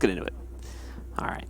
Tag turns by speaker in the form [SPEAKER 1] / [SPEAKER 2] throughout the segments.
[SPEAKER 1] get into it. All right.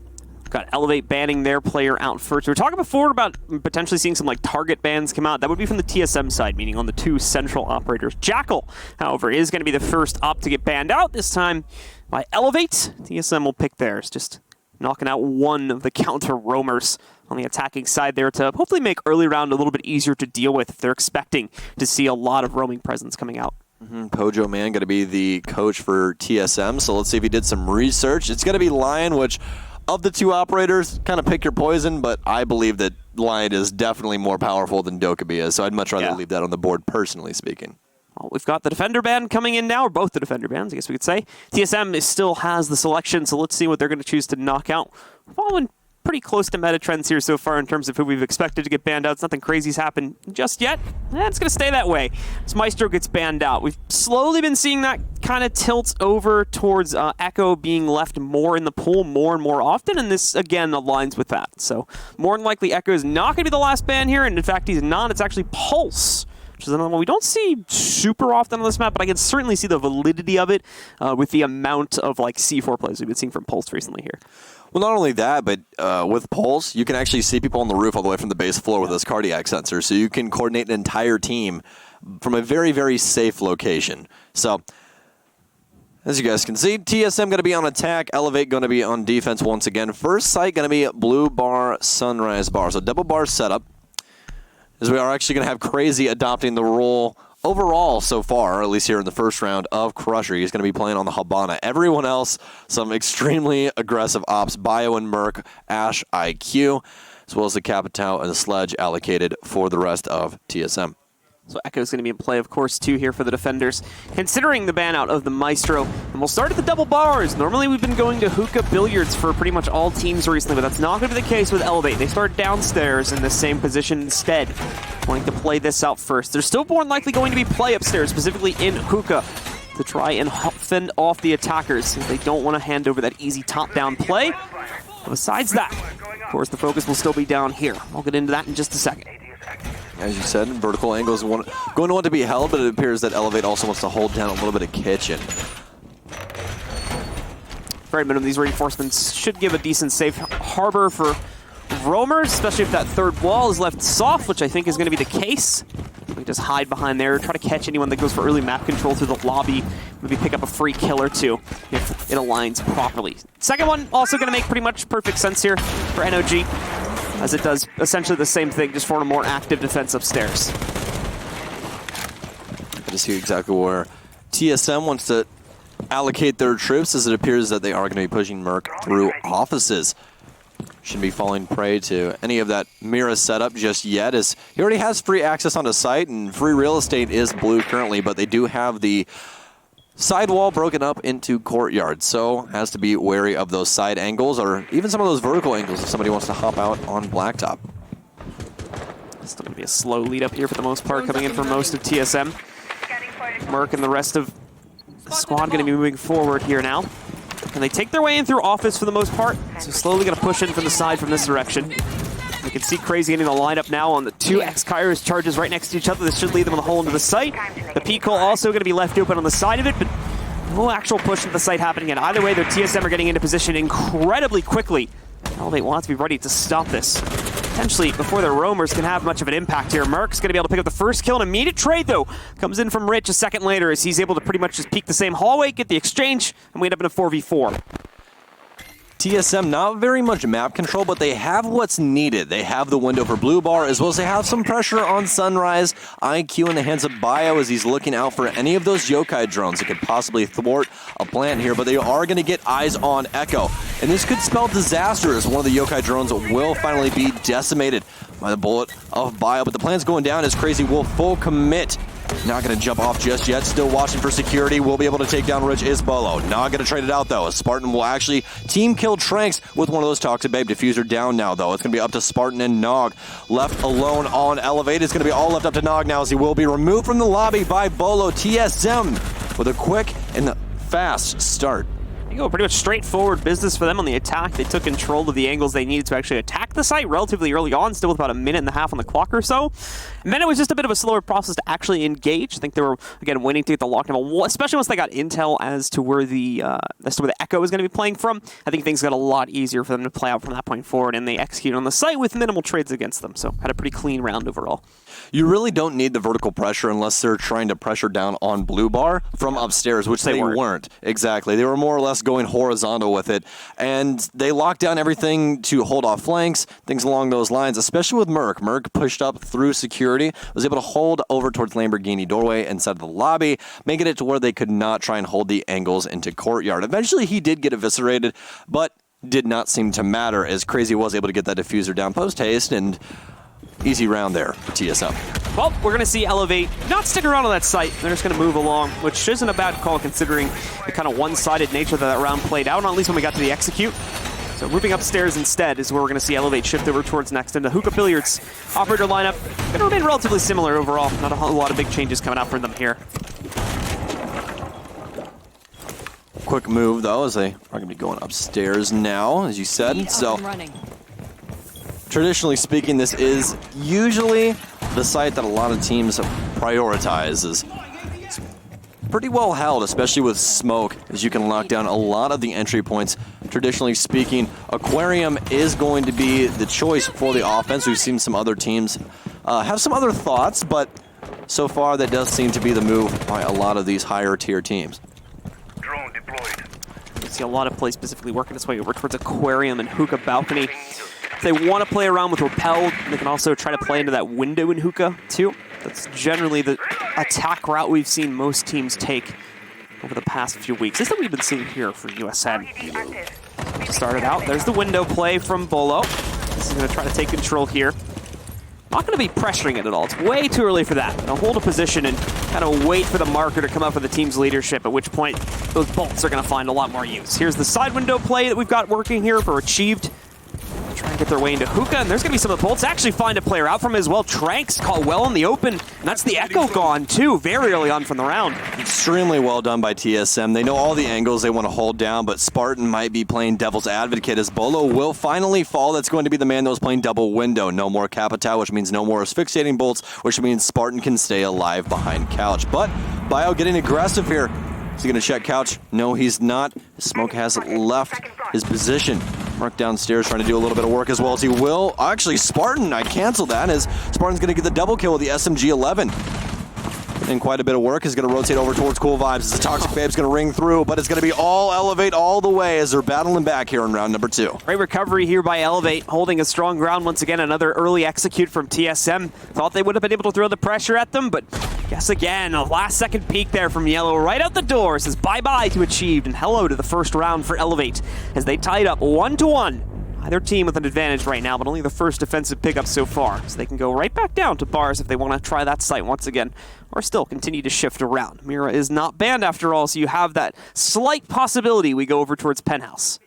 [SPEAKER 1] Got Elevate banning their player out first. We were talking before about potentially seeing some like target bans come out. That would be from the TSM side, meaning on the two central operators. Jackal, however, is going to be the first op to get banned out. This time by Elevate. TSM will pick theirs, just knocking out one of the counter roamers on the attacking side there to hopefully make early round a little bit easier to deal with if they're expecting to see a lot of roaming presence coming out.
[SPEAKER 2] Pojo Man going to be the coach for TSM, so let's see if he did some research. It's going to be Lion, which of the two operators, kind of pick your poison, but I believe that Lion is definitely more powerful than Dokkaebi is, so I'd much rather leave that on the board, personally speaking.
[SPEAKER 1] Well, we've got the Defender ban coming in now, or both the Defender bans, I guess we could say. TSM still has the selection, so let's see what they're going to choose to knock out. Following pretty close to meta trends here so far in terms of who we've expected to get banned out. Nothing crazy's happened just yet. It's going to stay that way as Maestro gets banned out. We've slowly been seeing that kind of tilt over towards Echo being left more in the pool more and more often, and this, again, aligns with that. So more than likely, Echo is not going to be the last ban here, and in fact, he's not. It's actually Pulse, which is another one we don't see super often on this map, but I can certainly see the validity of it with the amount of like C4 plays we've been seeing from Pulse recently here.
[SPEAKER 2] Well, not only that, but with Pulse, you can actually see people on the roof all the way from the base floor with this cardiac sensor, so you can coordinate an entire team from a very, very safe location. So, as you guys can see, TSM going to be on attack, Elevate going to be on defense once again. First site going to be Blue Bar, Sunrise Bar. So double bar setup, as we are actually going to have Crazy adopting the role overall so far, at least here in the first round, of Crusher. He's going to be playing on the Habana. Everyone else, some extremely aggressive ops. Bio and Merc, Ash, IQ, as well as the Capitao and the Sledge allocated for the rest of TSM.
[SPEAKER 1] So Echo's going to be in play, of course, too, here for the Defenders, considering the ban out of the Maestro. And we'll start at the double bars. Normally, we've been going to hookah billiards for pretty much all teams recently, but that's not going to be the case with Elevate. They start downstairs in the same position instead, wanting to play this out first. They're still more than likely going to be play upstairs, specifically in hookah, to try and fend off the attackers, since they don't want to hand over that easy top-down play. But besides that, of course, the focus will still be down here. I'll get into that in just a second.
[SPEAKER 2] As you said, vertical angles going to want to be held, but it appears that Elevate also wants to hold down a little bit of kitchen.
[SPEAKER 1] Very minimum, these reinforcements should give a decent safe harbor for roamers, especially if that third wall is left soft, which I think is going to be the case. We can just hide behind there, try to catch anyone that goes for early map control through the lobby, maybe pick up a free kill or two if it aligns properly. Second one, also going to make pretty much perfect sense here for NOG, as it does essentially the same thing, just for a more active defense upstairs.
[SPEAKER 2] I just see exactly where TSM wants to allocate their troops, as it appears that they are going to be pushing Merc through offices. Shouldn't be falling prey to any of that Mira setup just yet, as he already has free access onto site, and free real estate is blue currently, but they do have the sidewall broken up into courtyard, so has to be wary of those side angles, or even some of those vertical angles if somebody wants to hop out on blacktop.
[SPEAKER 1] Still going to be a slow lead up here for the most part, coming in for most of TSM. Merc and the rest of the squad going to be moving forward here now. And they take their way in through office for the most part, so slowly going to push in from the side from this direction. You can see Crazy getting the lineup now on the two X-Kairos charges right next to each other. This should lead them on the hole into the site. The P-Call also going to be left open on the side of it, but no actual push into the site happening yet. Either way, their TSM are getting into position incredibly quickly. Elevate wants to be ready to stop this, potentially before their roamers can have much of an impact here. Merc's going to be able to pick up the first kill. An immediate trade, though, comes in from Rich a second later, as he's able to pretty much just peek the same hallway, get the exchange, and we end up in a 4v4.
[SPEAKER 2] TSM, not very much map control, but they have what's needed. They have the window for Blue Bar, as well as they have some pressure on Sunrise. IQ in the hands of Bio, as he's looking out for any of those yokai drones that could possibly thwart a plant here, but they are going to get eyes on Echo. And this could spell disaster, as one of the yokai drones will finally be decimated by the bullet of Bio. But the plan's going down as Crazy will full commit. Not going to jump off just yet. Still watching for security. Will be able to take down Rich Isbolo. Not going to trade it out, though. Spartan will actually team kill Tranks with one of those Toxic Babe diffuser down now, though. It's going to be up to Spartan and Nog. Left alone on Elevate. It's going to be all left up to Nog now, as he will be removed from the lobby by Bolo. TSM with a quick and fast start.
[SPEAKER 1] They go pretty much straightforward business for them on the attack. They took control of the angles they needed to actually attack the site relatively early on, still with about a minute and a half on the clock or so. And then it was just a bit of a slower process to actually engage. I think they were, again, waiting to get the lockdown, especially once they got intel as to where the Echo was going to be playing from. I think things got a lot easier for them to play out from that point forward, and they executed on the site with minimal trades against them. So had a pretty clean round overall.
[SPEAKER 2] You really don't need the vertical pressure unless they're trying to pressure down on Blue Bar from upstairs, which they weren't. Exactly. They were more or less going horizontal with it, and they locked down everything to hold off flanks, things along those lines, especially with Merc. Merc pushed up through security, was able to hold over towards Lamborghini doorway inside of the lobby, making it to where they could not try and hold the angles into courtyard. Eventually, he did get eviscerated, but did not seem to matter as Crazy was able to get that diffuser down post-haste, and easy round there for TSM.
[SPEAKER 1] Well, we're going to see Elevate not stick around on that site. They're just going to move along, which isn't a bad call considering the kind of one-sided nature that round played out, at least when we got to the execute. So moving upstairs instead is where we're going to see Elevate shift over towards next. And the Hookah Billiards operator lineup going to remain relatively similar overall. Not a whole lot of big changes coming out for them here.
[SPEAKER 2] Quick move, though, as they are going to be going upstairs now, as you said. So, traditionally speaking, this is usually the site that a lot of teams prioritize. It's pretty well held, especially with smoke, as you can lock down a lot of the entry points. Traditionally speaking, Aquarium is going to be the choice for the offense. We've seen some other teams have some other thoughts, but so far that does seem to be the move by a lot of these higher tier teams.
[SPEAKER 3] Drone deployed.
[SPEAKER 1] You see a lot of play specifically working its way over towards Aquarium and Hookah Balcony. If they want to play around with Repelled, they can also try to play into that window in Hookah, too. That's generally the attack route we've seen most teams take over the past few weeks. This is what we've been seeing here for USN. Started out, there's the window play from Bolo. This is going to try to take control here. Not going to be pressuring it at all. It's way too early for that. They'll hold a position and kind of wait for the marker to come up for the team's leadership, at which point those bolts are going to find a lot more use. Here's the side window play that we've got working here for Achieved. Try and get their way into Hookah, and there's going to be some of the bolts actually find a player out from it as well. Tranks caught well in the open, and that's the Echo gone too, very early on from the round.
[SPEAKER 2] Extremely well done by TSM. They know all the angles they want to hold down, but Spartan might be playing devil's advocate as Bolo will finally fall. That's going to be the man that was playing double window. No more Capitao, which means no more asphyxiating bolts, which means Spartan can stay alive behind Couch. But Bio getting aggressive here. Is he going to check Couch? No, he's not. Smoke has left his position. Mark downstairs trying to do a little bit of work as well as he will. Actually, Spartan, I canceled that as Spartan's going to get the double kill with the SMG-11. And quite a bit of work is going to rotate over towards Cool Vibes as the Toxic Babe's going to ring through, but it's going to be all Elevate all the way as they're battling back here in round number 2.
[SPEAKER 1] Great recovery here by Elevate, holding a strong ground once again. Another early execute from TSM. Thought they would have been able to throw the pressure at them, but guess again, a last-second peek there from Yellow right out the door. Says bye-bye to Achieved and hello to the first round for Elevate as they tied up 1-1. Either team with an advantage right now, but only the first defensive pickup so far. So they can go right back down to bars if they want to try that site once again, or still continue to shift around. Mira is not banned after all, so you have that slight possibility we go over towards Penthouse.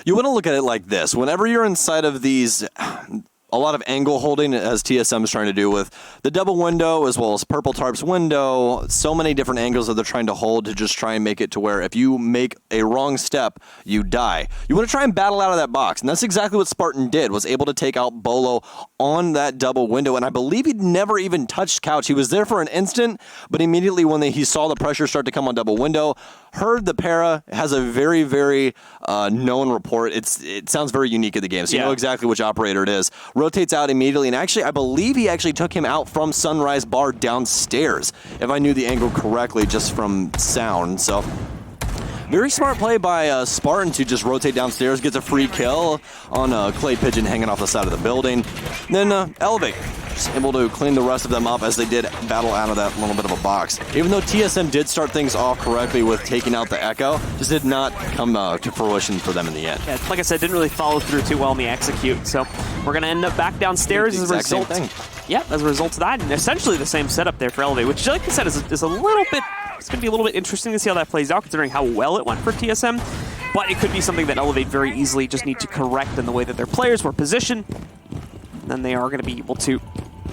[SPEAKER 2] You want to look at it like this. Whenever you're inside of these, a lot of angle holding, as TSM is trying to do with the double window as well as Purple Tarp's window, so many different angles that they're trying to hold to just try and make it to where if you make a wrong step, you die. You want to try and battle out of that box, and that's exactly what Spartan did, was able to take out Bolo on that double window, and I believe he'd never even touched Couch. He was there for an instant, but immediately when he saw the pressure start to come on double window, heard the para, has a very, very known report. It sounds very unique in the game, so you know exactly which operator it is. Rotates out immediately, and actually, I believe he actually took him out from Sunrise Bar downstairs, if I knew the angle correctly, just from sound. So, very smart play by Spartan to just rotate downstairs, gets a free kill on Clay Pigeon hanging off the side of the building. Then Elevate, just able to clean the rest of them up as they did battle out of that little bit of a box. Even though TSM did start things off correctly with taking out the Echo, just did not come to fruition for them in the end.
[SPEAKER 1] Yeah, like I said, didn't really follow through too well in the execute, so we're going to end up back downstairs as a result. Yeah, as a result of that, and essentially the same setup there for Elevate, which, like I said, is a little bit. It's going to be a little bit interesting to see how that plays out, considering how well it went for TSM. But it could be something that Elevate very easily just need to correct in the way that their players were positioned. And then they are going to be able to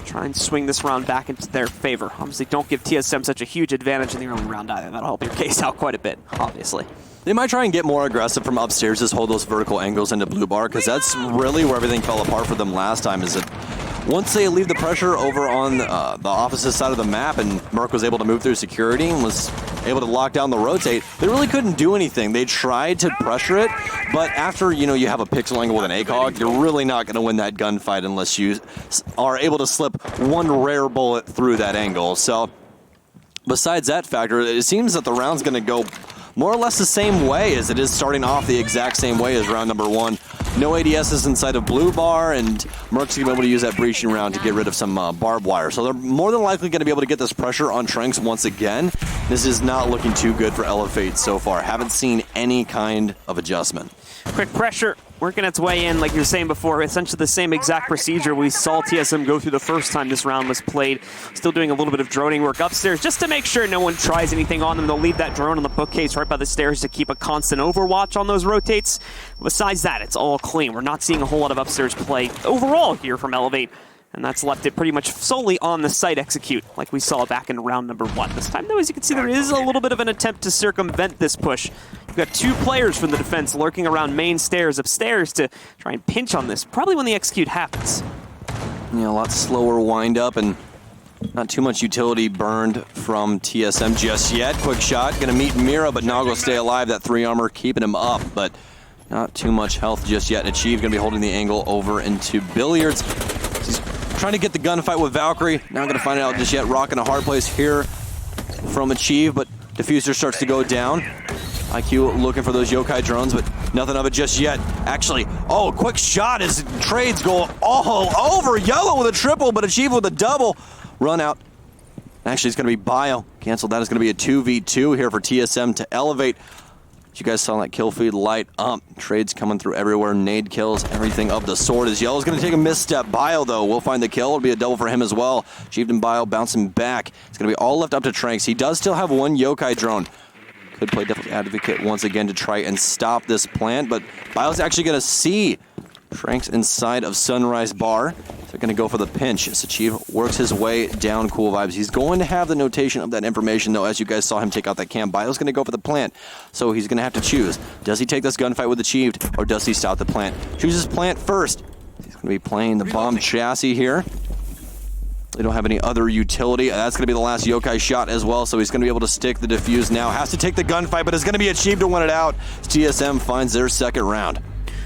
[SPEAKER 1] try and swing this round back into their favor. Obviously, don't give TSM such a huge advantage in the early round either. That'll help your case out quite a bit, obviously.
[SPEAKER 2] They might try and get more aggressive from upstairs, just hold those vertical angles into blue bar, because that's really where everything fell apart for them last time, is that once they leave the pressure over on the opposite side of the map and Merc was able to move through security and was able to lock down the rotate, they really couldn't do anything. They tried to pressure it, but after, you know, you have a pixel angle with an ACOG, you're really not going to win that gunfight unless you are able to slip one rare bullet through that angle. So besides that factor, it seems that the round's going to go more or less the same way as it is starting off the exact same way as round number 1. No ADSs inside of blue bar, and Merc's going to be able to use that breaching round to get rid of some barbed wire. So they're more than likely going to be able to get this pressure on Tranks once again. This is not looking too good for Elevate so far. Haven't seen any kind of adjustment.
[SPEAKER 1] Quick pressure working its way in, like you were saying before, essentially the same exact procedure we saw TSM go through the first time this round was played. Still doing a little bit of droning work upstairs just to make sure no one tries anything on them. They'll leave that drone on the bookcase right by the stairs to keep a constant overwatch on those rotates. Besides that, it's all clean. We're not seeing a whole lot of upstairs play overall here from Elevate. And that's left it pretty much solely on the site execute, like we saw back in round number 1. This time, though, as you can see, there is a little bit of an attempt to circumvent this push. You've got 2 players from the defense lurking around main stairs upstairs to try and pinch on this, probably when the execute happens.
[SPEAKER 2] Yeah, a lot slower wind up and not too much utility burned from TSM just yet. Quick shot, gonna meet Mira, but Nog will stay alive. That 3 armor keeping him up, but not too much health just yet. And Achieve gonna be holding the angle over into Billiards. He's trying to get the gunfight with Valkyrie. Not gonna find it out just yet. Rocking a hard place here from Achieve, but Diffuser starts to go down. IQ looking for those yokai drones, but nothing of it just yet. Actually, oh, quick shot as trades go all over. Yellow with a triple, but Achieve with a double. Run out. Actually, it's going to be Bio. Cancel that. It's going to be a 2v2 here for TSM to Elevate. You guys saw that kill feed light up. Trades coming through everywhere. Nade kills, everything of the sort. As Yellow's going to take a misstep. Bio, though, will find the kill. It'll be a double for him as well. Achieved and Bio bouncing back. It's going to be all left up to Tranks. He does still have 1 yokai drone. Could play Devil's Advocate once again to try and stop this plant, but Bio's actually going to see Tranks inside of Sunrise Bar. They're going to go for the pinch as Achieve works his way down Cool Vibes. He's going to have the notation of that information, though, as you guys saw him take out that cam. Bio's going to go for the plant, so he's going to have to choose. Does he take this gunfight with Achieved, or does he stop the plant? Chooses plant first. He's going to be playing the bomb chassis here. They don't have any other utility. That's going to be the last yokai shot as well, so he's going to be able to stick the defuse now. Has to take the gunfight, but it's going to be Achieved to win it out. TSM finds their second round.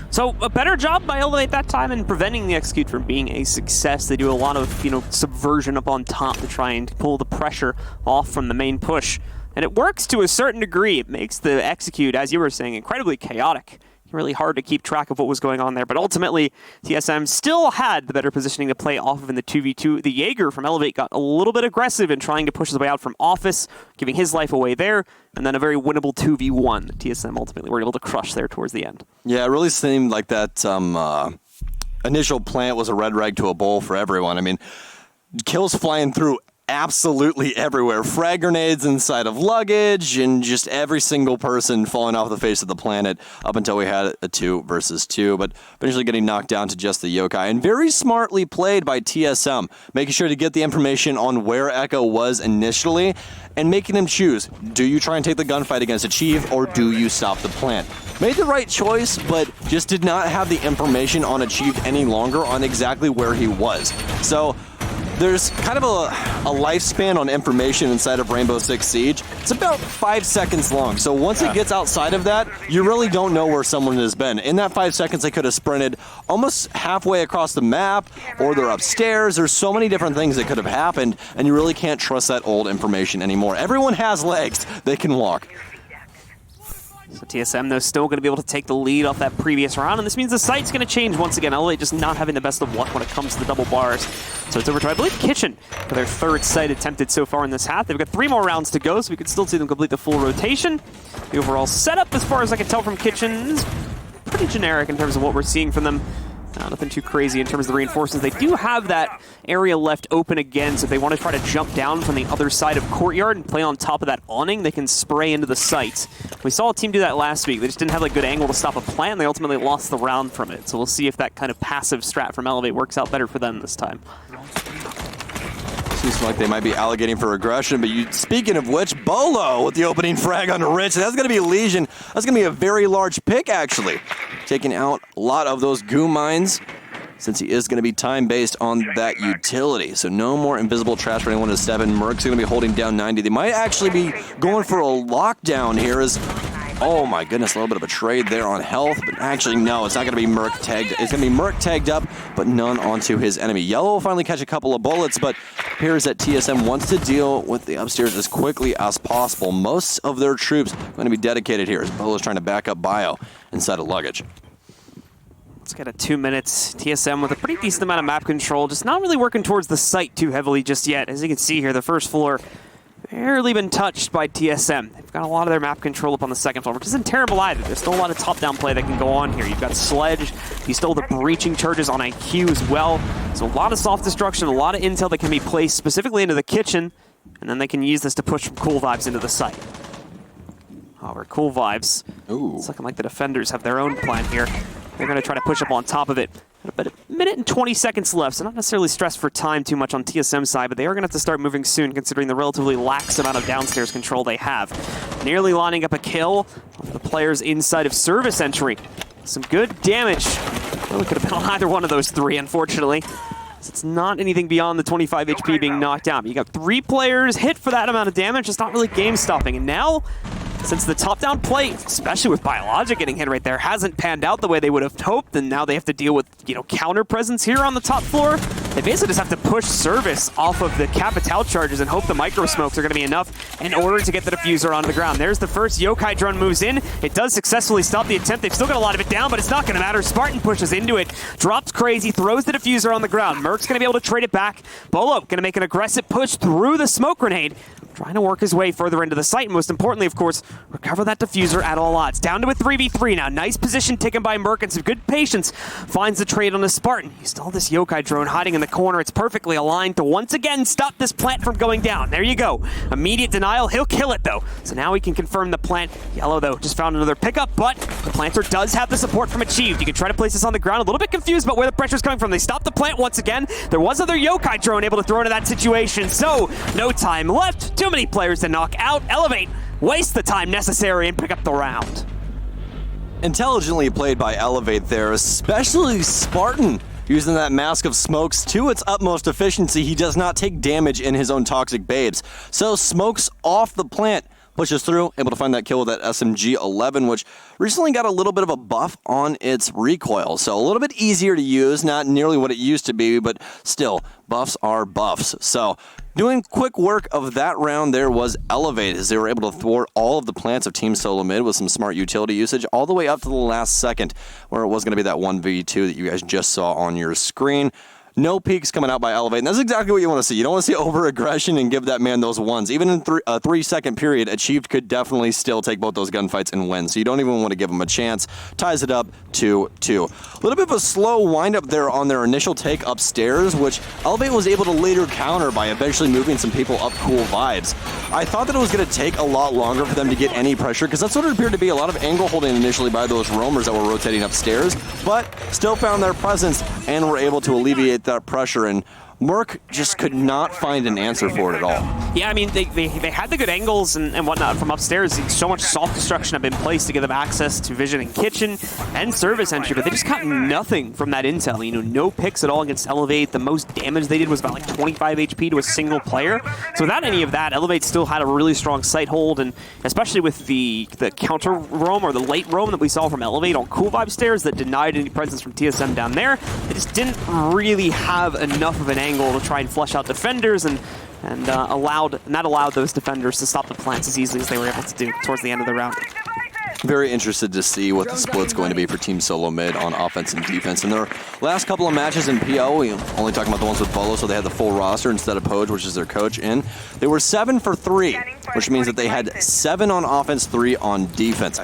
[SPEAKER 1] So a better job by Elevate that time in preventing the execute from being a success. They do a lot of, subversion up on top to try and pull the pressure off from the main push. And it works to a certain degree. It makes the execute, as you were saying, incredibly chaotic. Really hard to keep track of what was going on there, but ultimately TSM still had the better positioning to play off of in the 2v2. The Jaeger from Elevate got a little bit aggressive in trying to push his way out from Office, giving his life away there, and then a very winnable 2v1 that TSM ultimately were able to crush there towards the end.
[SPEAKER 2] Yeah, it really seemed like that initial plant was a red rag to a bull for everyone. I mean, kills flying through absolutely everywhere. Frag grenades inside of luggage, and just every single person falling off the face of the planet up until we had a 2 versus 2, but eventually getting knocked down to just the yokai. And very smartly played by TSM, making sure to get the information on where Echo was initially and making him choose. Do you try and take the gunfight against Achieve, or do you stop the plant? Made the right choice, but just did not have the information on Achieve any longer on exactly where he was. So there's kind of a lifespan on information inside of Rainbow Six Siege. It's about 5 seconds long. So once it gets outside of that, you really don't know where someone has been. In that 5 seconds, they could have sprinted almost halfway across the map, or they're upstairs. There's so many different things that could have happened, and you really can't trust that old information anymore. Everyone has legs. They can walk.
[SPEAKER 1] So TSM, though, still going to be able to take the lead off that previous round, and this means the site's going to change once again. Elevate just not having the best of luck when it comes to the double bars. So it's over to, I believe, Kitchen for their 3rd site attempted so far in this half. They've got 3 more rounds to go, so we could still see them complete the full rotation. The overall setup, as far as I can tell from Kitchen, is pretty generic in terms of what we're seeing from them. Nothing too crazy in terms of the reinforcements. They do have that area left open again, so if they want to try to jump down from the other side of Courtyard and play on top of that awning, they can spray into the site. We saw a team do that last week. They just didn't have a good angle to stop a plant, and they ultimately lost the round from it. So we'll see if that kind of passive strat from Elevate works out better for them this time.
[SPEAKER 2] Seems like they might be allocating for aggression, but speaking of which, Bolo with the opening frag on Rich. That's going to be Legion. That's going to be a very large pick, actually. Taking out a lot of those goo mines, since he is going to be time-based on that utility. So no more invisible trash for anyone to 7. Merc's going to be holding down 90. They might actually be going for a lockdown here as, oh my goodness, a little bit of a trade there on health, but actually no, it's not going to be Merc tagged. It's going to be Merc tagged up, but none onto his enemy. Yellow will finally catch a couple of bullets, but appears that TSM wants to deal with the upstairs as quickly as possible. Most of their troops are going to be dedicated here as Bolo's trying to back up Bio inside of luggage.
[SPEAKER 1] Let's get a 2 minutes. TSM with a pretty decent amount of map control, just not really working towards the site too heavily just yet. As you can see here, the first floor barely been touched by TSM. They've got a lot of their map control up on the second floor, which isn't terrible either. There's still a lot of top-down play that can go on here. You've got Sledge, you stole the breaching charges on IQ as well. So a lot of soft destruction, a lot of intel that can be placed specifically into the kitchen, and then they can use this to push from Cool Vibes into the site. However, Cool Vibes, it's looking like the defenders have their own plan here. They're going to try to push up on top of it. But a minute and 20 seconds left, so not necessarily stressed for time too much on TSM's side, but they are going to have to start moving soon considering the relatively lax amount of downstairs control they have. Nearly lining up a kill of the players inside of service entry. Some good damage. Really could have been on either one of those three, unfortunately. It's not anything beyond the 25 HP being knocked out. But you got 3 players hit for that amount of damage. It's not really game stopping. And now, since the top-down play, especially with Biologic getting hit right there, hasn't panned out the way they would have hoped, and now they have to deal with, counter presence here on the top floor, they basically just have to push service off of the Capital charges and hope the micro smokes are going to be enough in order to get the diffuser onto the ground. There's the first Yokai drone moves in. It does successfully stop the attempt. They've still got a lot of it down, but it's not going to matter. Spartan pushes into it, drops Crazy, throws the diffuser on the ground. Merc's going to be able to trade it back. Bolo going to make an aggressive push through the smoke grenade, trying to work his way further into the site, and most importantly, of course, recover that diffuser at all odds. Down to a 3v3 now. Nice position taken by Merc, and some good patience finds the trade on the Spartan. You still have this Yokai drone hiding in the corner. It's perfectly aligned to once again stop this plant from going down. There you go. Immediate denial. He'll kill it, though. So now we can confirm the plant. Yellow, though, just found another pickup, but the planter does have the support from Achieved. You can try to place this on the ground. A little bit confused about where the pressure's coming from. They stopped the plant once again. There was another Yokai drone able to throw into that situation, so no time left. Too many players to knock out. Elevate, waste the time necessary and pick up the round.
[SPEAKER 2] Intelligently played by Elevate there, especially Spartan. Using that Mask of Smokes to its utmost efficiency, he does not take damage in his own toxic babes. So Smokes off the plant, pushes through, able to find that kill with that SMG-11, which recently got a little bit of a buff on its recoil. So a little bit easier to use, not nearly what it used to be, but still, buffs are buffs. So doing quick work of that round there was Elevate, as they were able to thwart all of the plants of Team SoloMid with some smart utility usage all the way up to the last second, where it was going to be that 1v2 that you guys just saw on your screen. No peaks coming out by Elevate, and that's exactly what you want to see. You don't want to see over-aggression and give that man those ones. Even in a 3-second period, Achieved could definitely still take both those gunfights and win, so you don't even want to give him a chance. Ties it up 2-2. A little bit of a slow wind-up there on their initial take upstairs, which Elevate was able to later counter by eventually moving some people up Cool Vibes. I thought that it was going to take a lot longer for them to get any pressure, because that's what it appeared to be, a lot of angle holding initially by those roamers that were rotating upstairs, but still found their presence and were able to alleviate that pressure, and Merc just could not find an answer for it at all.
[SPEAKER 1] Yeah, I mean, they had the good angles and whatnot from upstairs. So much soft destruction had been placed to give them access to vision and kitchen and service entry, but they just got nothing from that intel. No picks at all against Elevate. The most damage they did was about like 25 HP to a single player. So without any of that, Elevate still had a really strong sight hold, and especially with the counter roam or the late roam that we saw from Elevate on Cool Vibe stairs that denied any presence from TSM down there, they just didn't really have enough of an angle to try and flush out defenders, and that allowed those defenders to stop the plants as easily as they were able to do towards the end of the round.
[SPEAKER 2] Very interested to see what the split's going to be for Team SoloMid on offense and defense. In their last couple of matches in PO, we only talking about the ones with Bolo, so they had the full roster instead of Poj, which is their coach, in. They were 7 for 3, which means that they had 7 on offense, 3 on defense.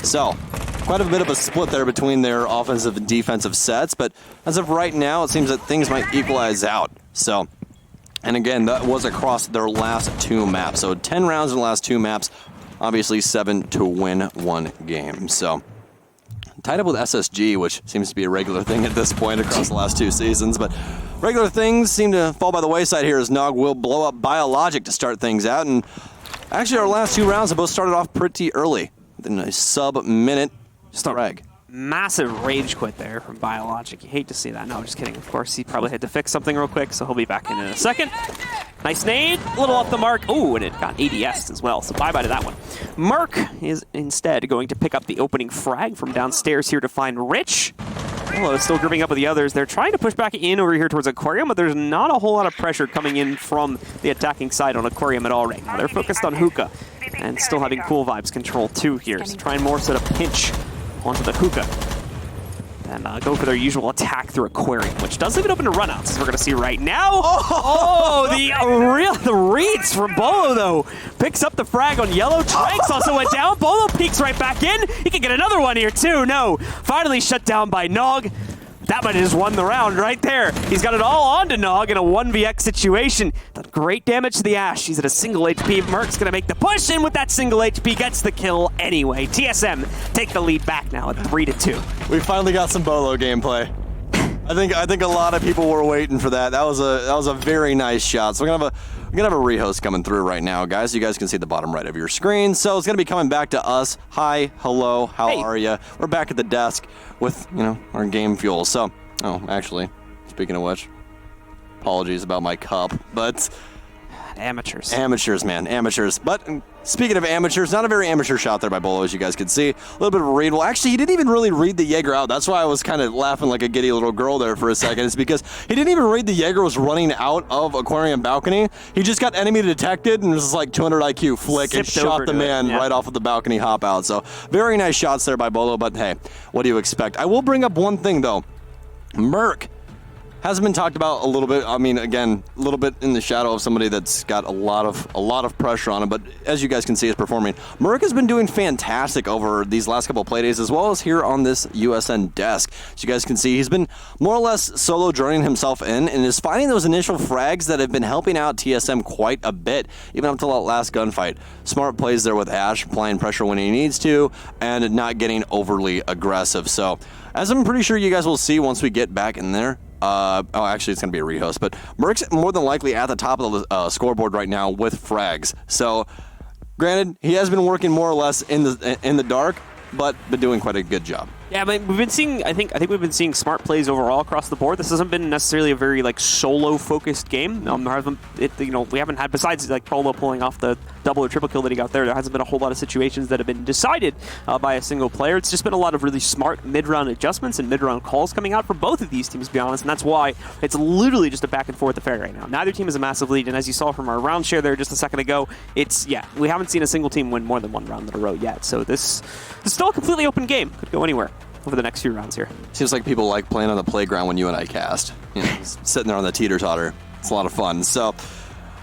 [SPEAKER 2] So quite a bit of a split there between their offensive and defensive sets, but as of right now, it seems that things might equalize out. So, and again, that was across their last 2 maps. So 10 rounds in the last 2 maps, obviously 7 to win 1 game. So tied up with SSG, which seems to be a regular thing at this point across the last 2 seasons. But regular things seem to fall by the wayside here as Nog will blow up Biologic to start things out. And actually, our last 2 rounds have both started off pretty early, within a sub-minute frag.
[SPEAKER 1] Massive rage quit there from Biologic. You hate to see that. No, just kidding. Of course, he probably had to fix something real quick, so he'll be back in a second. Nice nade, a little off the mark. Oh, and it got ADS'd as well, so bye-bye to that one. Mark is instead going to pick up the opening frag from downstairs here to find Rich. Hello, still grouping up with the others. They're trying to push back in over here towards Aquarium, but there's not a whole lot of pressure coming in from the attacking side on Aquarium at all right now. They're focused on Hookah and still having Cool Vibes control 2 here, so trying more so to pinch onto the Hookah and go for their usual attack through Aquarium, which does leave it open to runouts, as we're going to see right now. Oh, the reads from Bolo, though. Picks up the frag on Yellow. Tranks also went down. Bolo peeks right back in. He can get another one here, too. No, finally shut down by Nog. That might have just won the round right there. He's got it all on to Nog in a 1vx situation. Done great damage to the Ash. He's at a single HP. Merc's going to make the push in with that single HP. Gets the kill anyway. TSM take the lead back now at 3-2.
[SPEAKER 2] We finally got some Bolo gameplay. I think a lot of people were waiting for that. That was a very nice shot. So we're gonna have a rehost coming through right now, guys. You guys can see the bottom right of your screen. So it's gonna be coming back to us. Hi, hello, how are you? We're back at the desk with our game fuel. So, actually, speaking of which, apologies about my cup, but
[SPEAKER 1] amateurs.
[SPEAKER 2] Amateurs, man, amateurs. But speaking of amateurs, not a very amateur shot there by Bolo, as you guys can see. A little bit of a read. Well, actually, he didn't even really read the Jaeger out. That's why I was kind of laughing like a giddy little girl there for a second. It's because he didn't even read the Jaeger was running out of Aquarium balcony. He just got enemy detected and was just like 200 IQ flick and shot the man right off of the balcony hop out. So very nice shots there by Bolo, but hey, what do you expect? I will bring up one thing, though. Merc hasn't been talked about a little bit. I mean, again, a little bit in the shadow of somebody that's got a lot of pressure on him. But as you guys can see, is performing. Merc has been doing fantastic over these last couple of play days, as well as here on this USN desk. As you guys can see, he's been more or less solo joining himself in and is finding those initial frags that have been helping out TSM quite a bit, even up to that last gunfight. Smart plays there with Ash, applying pressure when he needs to, and not getting overly aggressive. So, as I'm pretty sure you guys will see once we get back in there. Actually, it's going to be a rehost, but Merc's more than likely at the top of the scoreboard right now with frags. So, granted, he has been working more or less in the dark, but been doing quite a good job.
[SPEAKER 1] Yeah, but we've been seeing. I think we've been seeing smart plays overall across the board. This hasn't been necessarily a very solo-focused game. We haven't had, besides Bolo pulling off the double or triple kill that he got there. There hasn't been a whole lot of situations that have been decided by a single player. It's just been a lot of really smart mid-round adjustments and mid-round calls coming out for both of these teams, to be honest. And that's why it's literally just a back and forth affair right now. Neither team has a massive lead, and as you saw from our round share there just a second ago, we haven't seen a single team win more than one round in a row yet. So this is still a completely open game. Could go anywhere over the next few rounds here.
[SPEAKER 2] Seems like people like playing on the playground when you and I cast. Just sitting there on the teeter-totter. It's a lot of fun. So,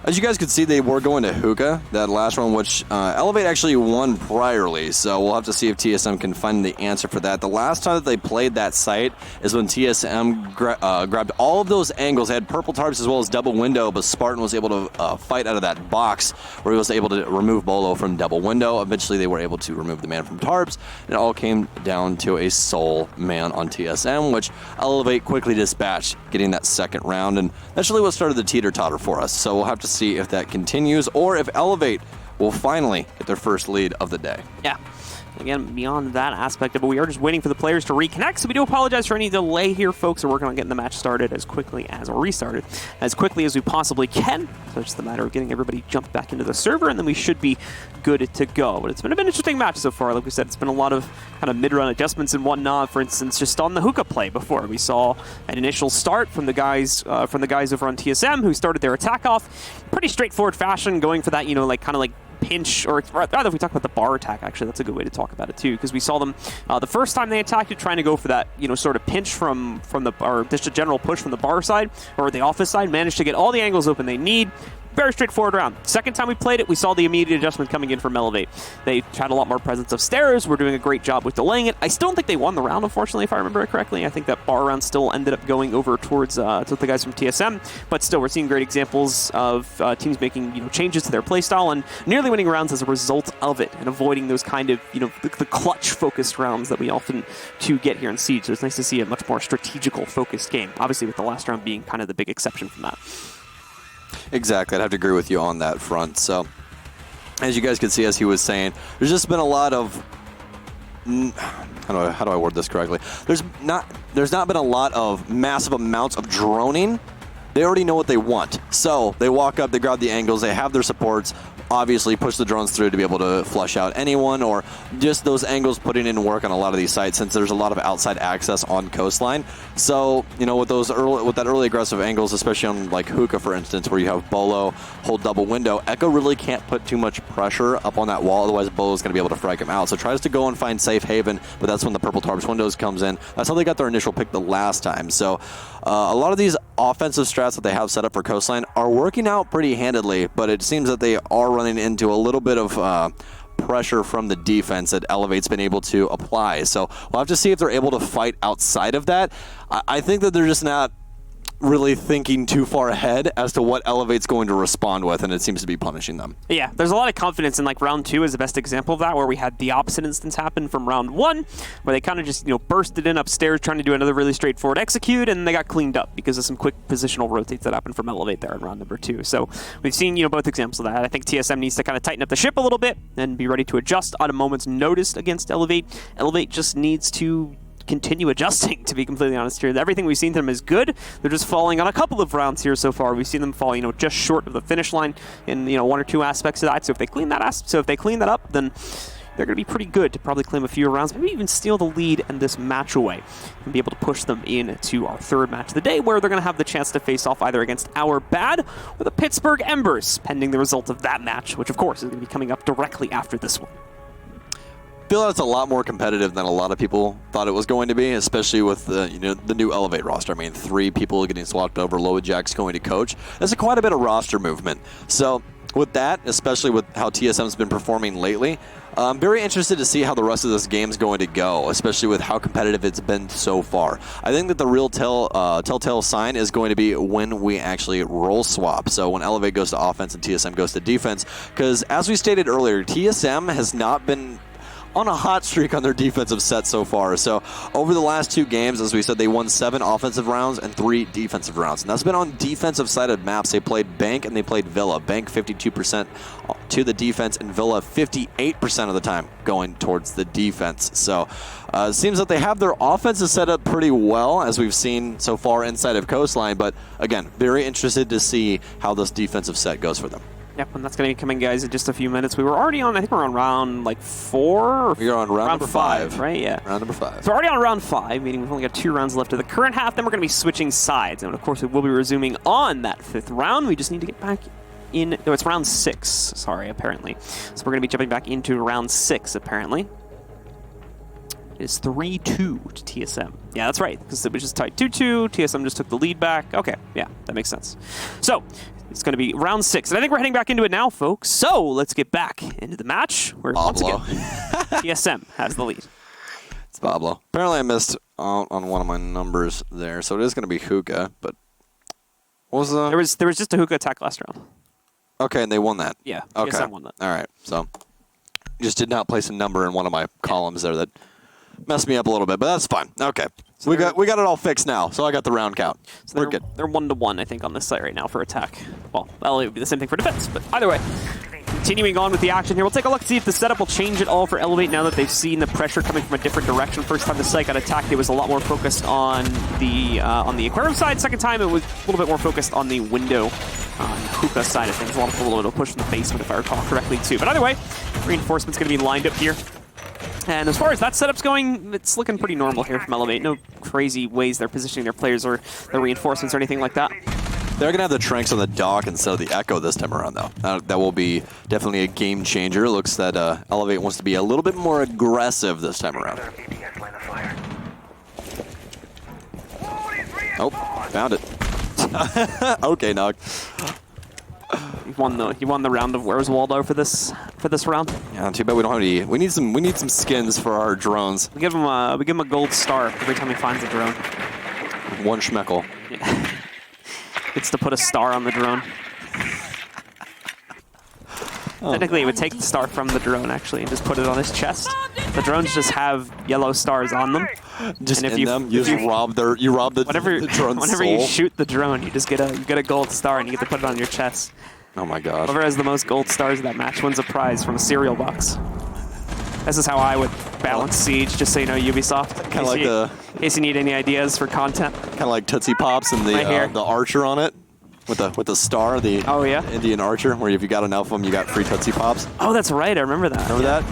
[SPEAKER 2] as you guys could see, they were going to Hookah, that last one, which Elevate actually won priorly, so we'll have to see if TSM can find the answer for that. The last time that they played that site is when TSM grabbed all of those angles. They had purple tarps as well as double window, but Spartan was able to fight out of that box where he was able to remove Bolo from double window. Eventually, they were able to remove the man from tarps, and it all came down to a sole man on TSM, which Elevate quickly dispatched, getting that second round, and that's really what started the teeter-totter for us. So we'll have to see if that continues or if Elevate will finally get their first lead of the day.
[SPEAKER 1] Yeah. Again, beyond that aspect of it, we are just waiting for the players to reconnect, so we do apologize for any delay here. Folks are working on getting the match started as quickly as we possibly can. So it's just a matter of getting everybody jumped back into the server, and then we should be good to go. But it's been an interesting match so far. Like we said, it's been a lot of kind of mid-run adjustments and whatnot. For instance, just on the Hookah play before, we saw an initial start from the guys over on TSM who started their attack off pretty straightforward fashion, going for that, pinch, or rather if we talk about the bar attack, actually, that's a good way to talk about it too, because we saw them the first time they attacked it, trying to go for that, sort of pinch or just a general push from the bar side, or the office side, managed to get all the angles open they need. very straightforward round. Second time we played it, we saw the immediate adjustment coming in from Elevate. They had a lot more presence of stairs, were doing a great job with delaying it. I still don't think they won the round, unfortunately, if I remember it correctly. I think that bar round still ended up going over towards to the guys from TSM, but still, we're seeing great examples of teams making changes to their playstyle and nearly winning rounds as a result of it, and avoiding those kind of the clutch-focused rounds that we often do get here in Siege. So it's nice to see a much more strategical, focused game. Obviously, with the last round being kind of the big exception from that.
[SPEAKER 2] Exactly, I'd have to agree with you on that front. So, as you guys can see, as he was saying, there's just been a lot of how do I word this correctly? There's not been a lot of massive amounts of droning. They already know what they want, so they walk up, they grab the angles, they have their supports. Obviously, push the drones through to be able to flush out anyone, or just those angles putting in work on a lot of these sites, since there's a lot of outside access on coastline. So, with that early aggressive angles, especially on like Hookah, for instance, where you have Bolo hold double window, Echo really can't put too much pressure up on that wall, otherwise Bolo's going to be able to frag him out. So tries to go and find safe haven, but that's when the purple Tarbs windows comes in. That's how they got their initial pick the last time. So a lot of these offensive strats that they have set up for coastline are working out pretty handedly, but it seems that they are running into a little bit of pressure from the defense that Elevate's been able to apply. So we'll have to see if they're able to fight outside of that. I think that they're just not really thinking too far ahead as to what Elevate's going to respond with, and it seems to be punishing them.
[SPEAKER 1] Yeah, there's a lot of confidence in like round 2 is the best example of that, where we had the opposite instance happen from round 1, where they kind of just bursted in upstairs trying to do another really straightforward execute, and they got cleaned up because of some quick positional rotates that happened from Elevate there in round number 2. So we've seen both examples of that. I think TSM needs to kind of tighten up the ship a little bit and be ready to adjust on a moment's notice against Elevate. Elevate just needs to continue adjusting, to be completely honest here. Everything we've seen from them is good. They're just falling on a couple of rounds here so far. We've seen them fall, just short of the finish line in, one or two aspects of that. So if they clean that up, then they're going to be pretty good to probably claim a few rounds, maybe even steal the lead in this match away and be able to push them into our third match of the day, where they're going to have the chance to face off either against our Bad or the Pittsburgh Embers, pending the result of that match, which of course is going to be coming up directly after this one.
[SPEAKER 2] I feel that's a lot more competitive than a lot of people thought it was going to be, especially with the new Elevate roster. I mean, 3 people getting swapped over, Loa Jack's going to coach. That's quite a bit of roster movement. So with that, especially with how TSM's been performing lately, I'm very interested to see how the rest of this game's going to go, especially with how competitive it's been so far. I think that the real telltale sign is going to be when we actually role swap. So when Elevate goes to offense and TSM goes to defense, because as we stated earlier, TSM has not been on a hot streak on their defensive set so far. So over the last 2 games, as we said, they won 7 offensive rounds and 3 defensive rounds. And that's been on defensive sided maps. They played Bank and they played Villa. Bank 52% to the defense, and Villa 58% of the time going towards the defense. So it seems that they have their offenses set up pretty well, as we've seen so far inside of Coastline. But again, very interested to see how this defensive set goes for them.
[SPEAKER 1] Yep, and that's going to be coming, guys, in just a few minutes. We were already on, I think we're on round, 4?
[SPEAKER 2] We are on round number 5.
[SPEAKER 1] Right, yeah.
[SPEAKER 2] Round number 5.
[SPEAKER 1] So we're already on round 5, meaning we've only got 2 rounds left of the current half. Then we're going to be switching sides. And, of course, we will be resuming on that 5th round. We just need to get back in. No, it's round 6, sorry, apparently. So we're going to be jumping back into round 6, apparently. It is 3-2 to TSM. Yeah, that's right, because it was just tied 2-2. TSM just took the lead back. Okay, yeah, that makes sense. So it's going to be round 6. And I think we're heading back into it now, folks. So let's get back into the match, where once again, TSM has the lead.
[SPEAKER 2] It's Pablo. Apparently I missed out on one of my numbers there, so it is going to be Hookah, but what was the...
[SPEAKER 1] There was just a Hookah attack last round.
[SPEAKER 2] Okay, and they won that.
[SPEAKER 1] Yeah,
[SPEAKER 2] okay.
[SPEAKER 1] TSM won that.
[SPEAKER 2] All right, so just did not place a number in one of my columns there that messed me up a little bit, but that's fine. Okay. So we got it all fixed now, so I got the round count. So we're good.
[SPEAKER 1] They're 1-1, I think, on this site right now for attack. Well, it would be the same thing for defense, but either way. Continuing on with the action here, we'll take a look to see if the setup will change at all for Elevate now that they've seen the pressure coming from a different direction. First time the site got attacked, it was a lot more focused on the aquarium side. Second time, it was a little bit more focused on the window Hookah side of things. A lot of people will push from the basement, if I recall correctly, too. But either way, reinforcement's going to be lined up here. And as far as that setup's going, it's looking pretty normal here from Elevate. No crazy ways they're positioning their players or their reinforcements or anything like that.
[SPEAKER 2] They're going to have the Tranks on the dock instead of the Echo this time around, though. That will be definitely a game changer. It looks that Elevate wants to be a little bit more aggressive this time around. Oh, found it. Okay, Nog.
[SPEAKER 1] He won the round of Where's Waldo for this round.
[SPEAKER 2] Yeah, too bad we don't have any. We need some skins for our drones.
[SPEAKER 1] We give him a gold star every time he finds a drone.
[SPEAKER 2] 1 schmeckel.
[SPEAKER 1] Yeah. Gets to put a star on the drone. Technically, it would take the star from the drone, actually, and just put it on his chest. The drones just have yellow stars on them.
[SPEAKER 2] Just
[SPEAKER 1] and if
[SPEAKER 2] in them, you rob the drone's
[SPEAKER 1] whenever
[SPEAKER 2] soul.
[SPEAKER 1] you shoot the drone, you just get a gold star, and you get to put it on your chest.
[SPEAKER 2] Oh my gosh.
[SPEAKER 1] Whoever has the most gold stars in that match wins a prize from a cereal box. This is how I would balance Siege, just so you know, Ubisoft.
[SPEAKER 2] Kind of like the...
[SPEAKER 1] In case you need any ideas for content.
[SPEAKER 2] Kind of like Tootsie Pops and the archer on it. With the star, the Indian archer, where if you got enough of them, you got free Tootsie Pops.
[SPEAKER 1] Oh, that's right. I remember that.
[SPEAKER 2] Remember that?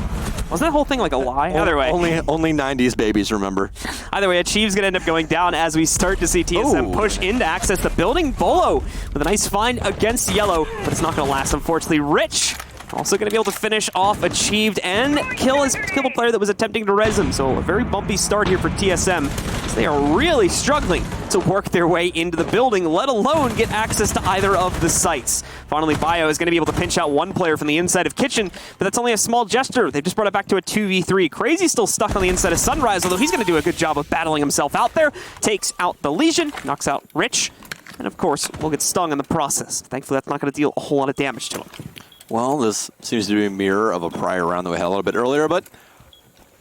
[SPEAKER 1] Wasn't that whole thing like a lie? Either way.
[SPEAKER 2] Only 90s babies remember.
[SPEAKER 1] Either way, Achieve's going to end up going down as we start to see TSM push into access the building. Bolo with a nice find against Yellow, but it's not going to last, unfortunately. Rich also going to be able to finish off Achieved and kill a player that was attempting to res him. So a very bumpy start here for TSM. They are really struggling to work their way into the building, let alone get access to either of the sites. Finally, Bio is going to be able to pinch out one player from the inside of Kitchen, but that's only a small gesture. They've just brought it back to a 2v3. Crazy's still stuck on the inside of Sunrise, although he's going to do a good job of battling himself out there. Takes out the Legion, knocks out Rich, and of course, will get stung in the process. Thankfully, that's not going to deal a whole lot of damage to him.
[SPEAKER 2] Well, this seems to be a mirror of a prior round that we had a little bit earlier, but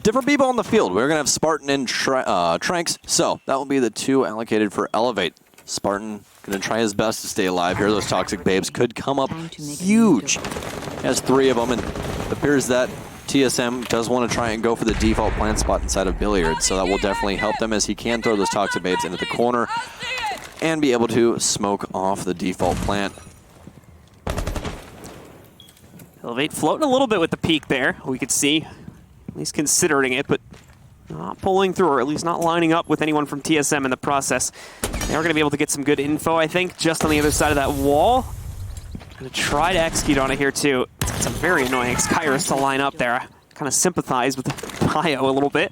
[SPEAKER 2] different people on the field. We're going to have Spartan and Tranks, so that will be the 2 allocated for Elevate. Spartan going to try his best to stay alive here. Those Toxic Babes could come up huge. He has 3 of them, and it appears that TSM does want to try and go for the default plant spot inside of Billiard, so that will definitely help them as he can throw those Toxic Babes into the corner and be able to smoke off the default plant.
[SPEAKER 1] Elevate floating a little bit with the peak there, we could see. At least considering it, but not pulling through, or at least not lining up with anyone from TSM in the process. They are going to be able to get some good info, I think, just on the other side of that wall. Going to try to execute on it here, too. It's a very annoying Skyrus to line up there. I kind of sympathize with Bio a little bit,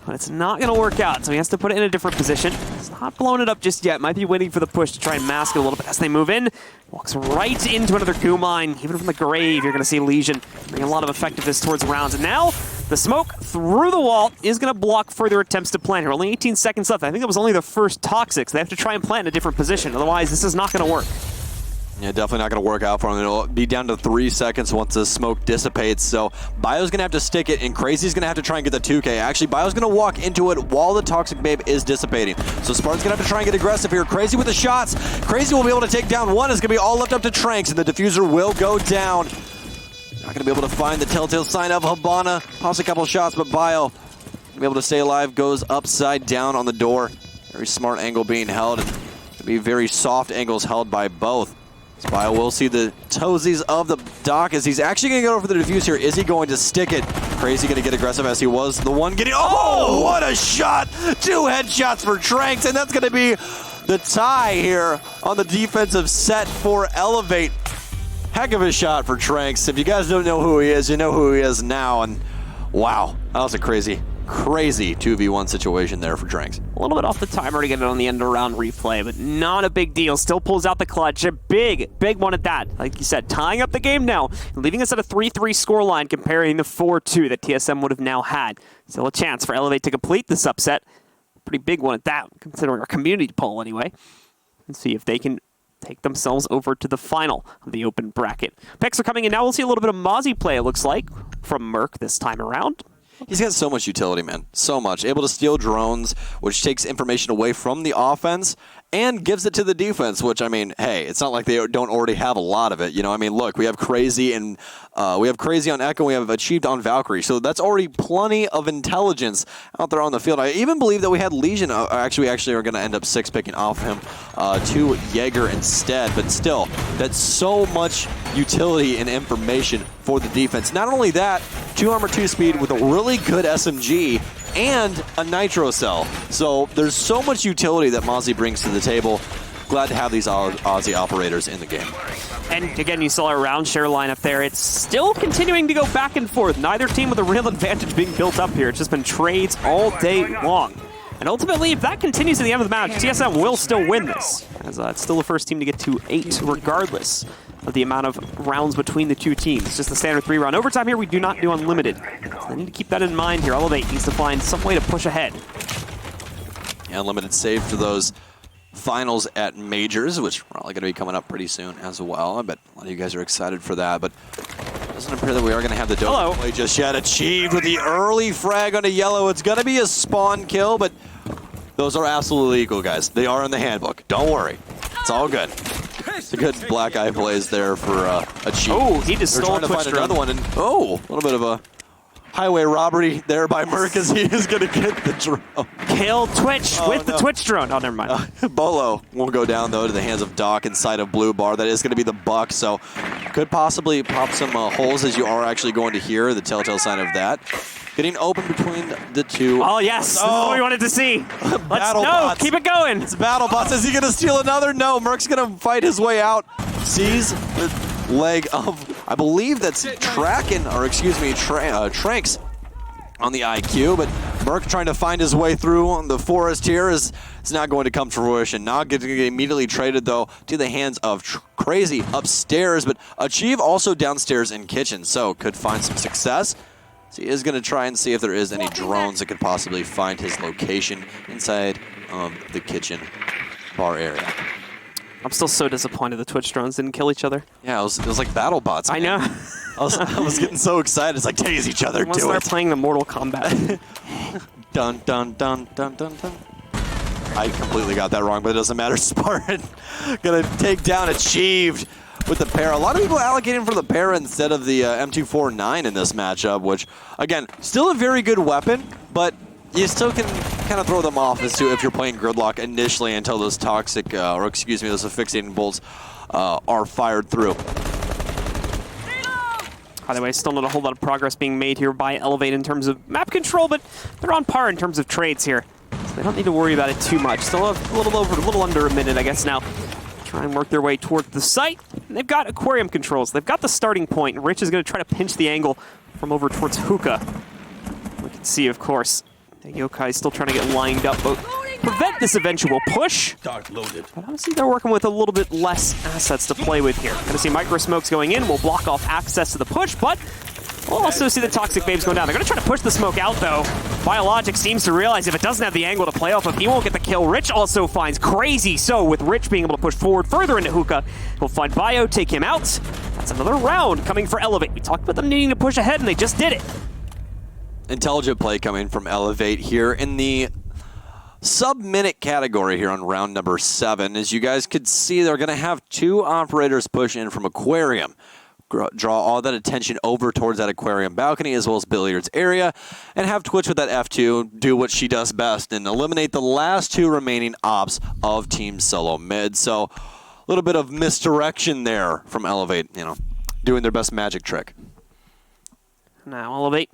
[SPEAKER 1] but it's not going to work out, so he has to put it in a different position. He's not blowing it up just yet. Might be waiting for the push to try and mask it a little bit as they move in. Walks right into another goo mine. Even from the grave, you're going to see Legion bring a lot of effectiveness towards rounds. And now, the smoke through the wall is going to block further attempts to plant here. Only 18 seconds left. I think that was only the first Toxic, so they have to try and plant in a different position. Otherwise, this is not going to work.
[SPEAKER 2] Yeah, definitely not going to work out for him. It'll be down to 3 seconds once the smoke dissipates. So Bio's going to have to stick it, and Crazy's going to have to try and get the 2K. Actually, Bio's going to walk into it while the Toxic Babe is dissipating. So Spartan's going to have to try and get aggressive here. Crazy with the shots. Crazy will be able to take down one. It's going to be all left up to Tranks, and the diffuser will go down. Not going to be able to find the telltale sign of Habana. Toss a couple shots, but Bio going to be able to stay alive. Goes upside down on the door. Very smart angle being held, and to be very soft angles held by both. Bio will see the toesies of the dock as he's actually going to go for the defuse here. Is he going to stick it? Crazy going to get aggressive as he was the one getting... Oh, what a shot! 2 headshots for Tranks, and that's going to be the tie here on the defensive set for Elevate. Heck of a shot for Tranks. If you guys don't know who he is, you know who he is now. And wow, that was a crazy 2v1 situation there for Tranks.
[SPEAKER 1] A little bit off the timer to get it on the end of round replay, but not a big deal. Still pulls out the clutch. A big one at that. Like you said, tying up the game now, leaving us at a 3-3 scoreline comparing the 4-2 that TSM would have now had. Still a chance for Elevate to complete this upset. Pretty big one at that, considering our community poll anyway. And see if they can take themselves over to the final of the open bracket. Picks are coming in now. We'll see a little bit of Mozzie play, it looks like, from Merc this time around.
[SPEAKER 2] He's got so much utility, man. So much. Able to steal drones, which takes information away from the offense and gives it to the defense, which, I mean, hey, it's not like they don't already have a lot of it. You know, I mean, look, we have Crazy and we have Crazy on Echo, and we have Achieved on Valkyrie. So that's already plenty of intelligence out there on the field. I even believe that we had Legion. We actually are going to end up 6-picking off him to Jaeger instead. But still, that's so much utility and information for the defense. Not only that, 2 armor, 2 speed with a really good SMG and a nitro cell. So there's so much utility that Mozzie brings to the table. Glad to have these Aussie operators in the game.
[SPEAKER 1] And again, you saw our round share lineup there. It's still continuing to go back and forth. Neither team with a real advantage being built up here. It's just been trades all day long. And ultimately, if that continues to the end of the match, TSM will still win this, as it's still the first team to get to 8 regardless. of the amount of rounds between the two teams. Just the standard 3-round overtime here. We do not do unlimited. So they need to keep that in mind here. Elevate needs to find some way to push ahead.
[SPEAKER 2] Yeah, unlimited save for those finals at Majors, which are probably going to be coming up pretty soon as well. I bet a lot of you guys are excited for that, but it doesn't appear that we are going to have the Dope play just yet. Achieved with the early frag on a yellow. It's going to be a spawn kill, but those are absolutely equal, guys. They are in the handbook. Don't worry. It's all good. It's a good black eye plays there for Achieved.
[SPEAKER 1] Oh, he just stole
[SPEAKER 2] trying to find another one, and a little bit of a highway robbery there by Merc as he is going to get the drone.
[SPEAKER 1] Kill Twitch with the Twitch drone. Oh, never mind.
[SPEAKER 2] Bolo will go down, though, to the hands of Doc inside of Blue Bar. That is going to be the Buck, so could possibly pop some holes, as you are actually going to hear the telltale sign of that. Getting open between the two.
[SPEAKER 1] Oh, yes. This is what we wanted to see. Let's go. Keep it going.
[SPEAKER 2] It's Battle Bots. Is he going to steal another? No. Merc's going to fight his way out. Sees the leg of, I believe that's Tranks on the IQ, but Merc trying to find his way through on the forest here is not going to come to fruition. Not getting immediately traded, though, to the hands of Crazy upstairs, but Achieve also downstairs in kitchen, so could find some success. So he is going to try and see if there is any drones that could possibly find his location inside the kitchen bar area.
[SPEAKER 1] I'm still so disappointed the Twitch drones didn't kill each other.
[SPEAKER 2] Yeah, it was like battle bots.
[SPEAKER 1] I know.
[SPEAKER 2] I was getting so excited. It's like, tase each other,
[SPEAKER 1] Once
[SPEAKER 2] do
[SPEAKER 1] they're
[SPEAKER 2] it.
[SPEAKER 1] playing the Mortal Kombat.
[SPEAKER 2] Dun, dun, dun, dun, dun, dun. I completely got that wrong, but it doesn't matter. Spartan going to take down Achieved with the para. A lot of people allocating for the para instead of the M249 in this matchup, which, again, still a very good weapon, but you still can kind of throw them off as to if you're playing Gridlock initially until those toxic, those asphyxiating bolts are fired through.
[SPEAKER 1] By the way, still not a whole lot of progress being made here by Elevate in terms of map control, but they're on par in terms of trades here. So they don't need to worry about it too much. Still a little under a minute, I guess, now. Try and work their way towards the site. And they've got aquarium controls. They've got the starting point, and Rich is going to try to pinch the angle from over towards Hookah. We can see, of course, that Yokai is still trying to get lined up, but prevent this eventual push.
[SPEAKER 3] Dark loaded.
[SPEAKER 1] But honestly, they're working with a little bit less assets to play with here. Gonna see micro smokes going in, will block off access to the push, but we'll also see the toxic babes going down. They're gonna try to push the smoke out, though. Biologic seems to realize if it doesn't have the angle to play off of, he won't get the kill. Rich also finds Crazy, so with Rich being able to push forward further into Hookah, he'll find Bio, take him out. That's another round coming for Elevate. We talked about them needing to push ahead, and they just did it.
[SPEAKER 2] Intelligent play coming from Elevate here in the sub-minute category here on round number 7. As you guys could see, they're going to have 2 operators push in from Aquarium. Draw all that attention over towards that Aquarium balcony as well as Billiards area, and have Twitch with that F2 do what she does best and eliminate the last 2 remaining ops of Team SoloMid. So a little bit of misdirection there from Elevate, doing their best magic trick.
[SPEAKER 1] Now Elevate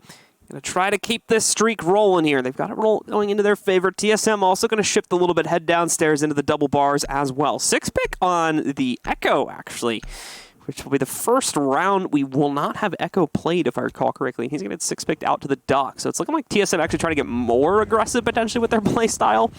[SPEAKER 1] going to try to keep this streak rolling here. They've got it going into their favor. TSM also going to shift a little bit, head downstairs into the double bars as well. 6-pick on the Echo, actually, which will be the first round we will not have Echo played, if I recall correctly. He's going to get 6-picked out to the dock. So it's looking like TSM actually trying to get more aggressive, potentially, with their play style.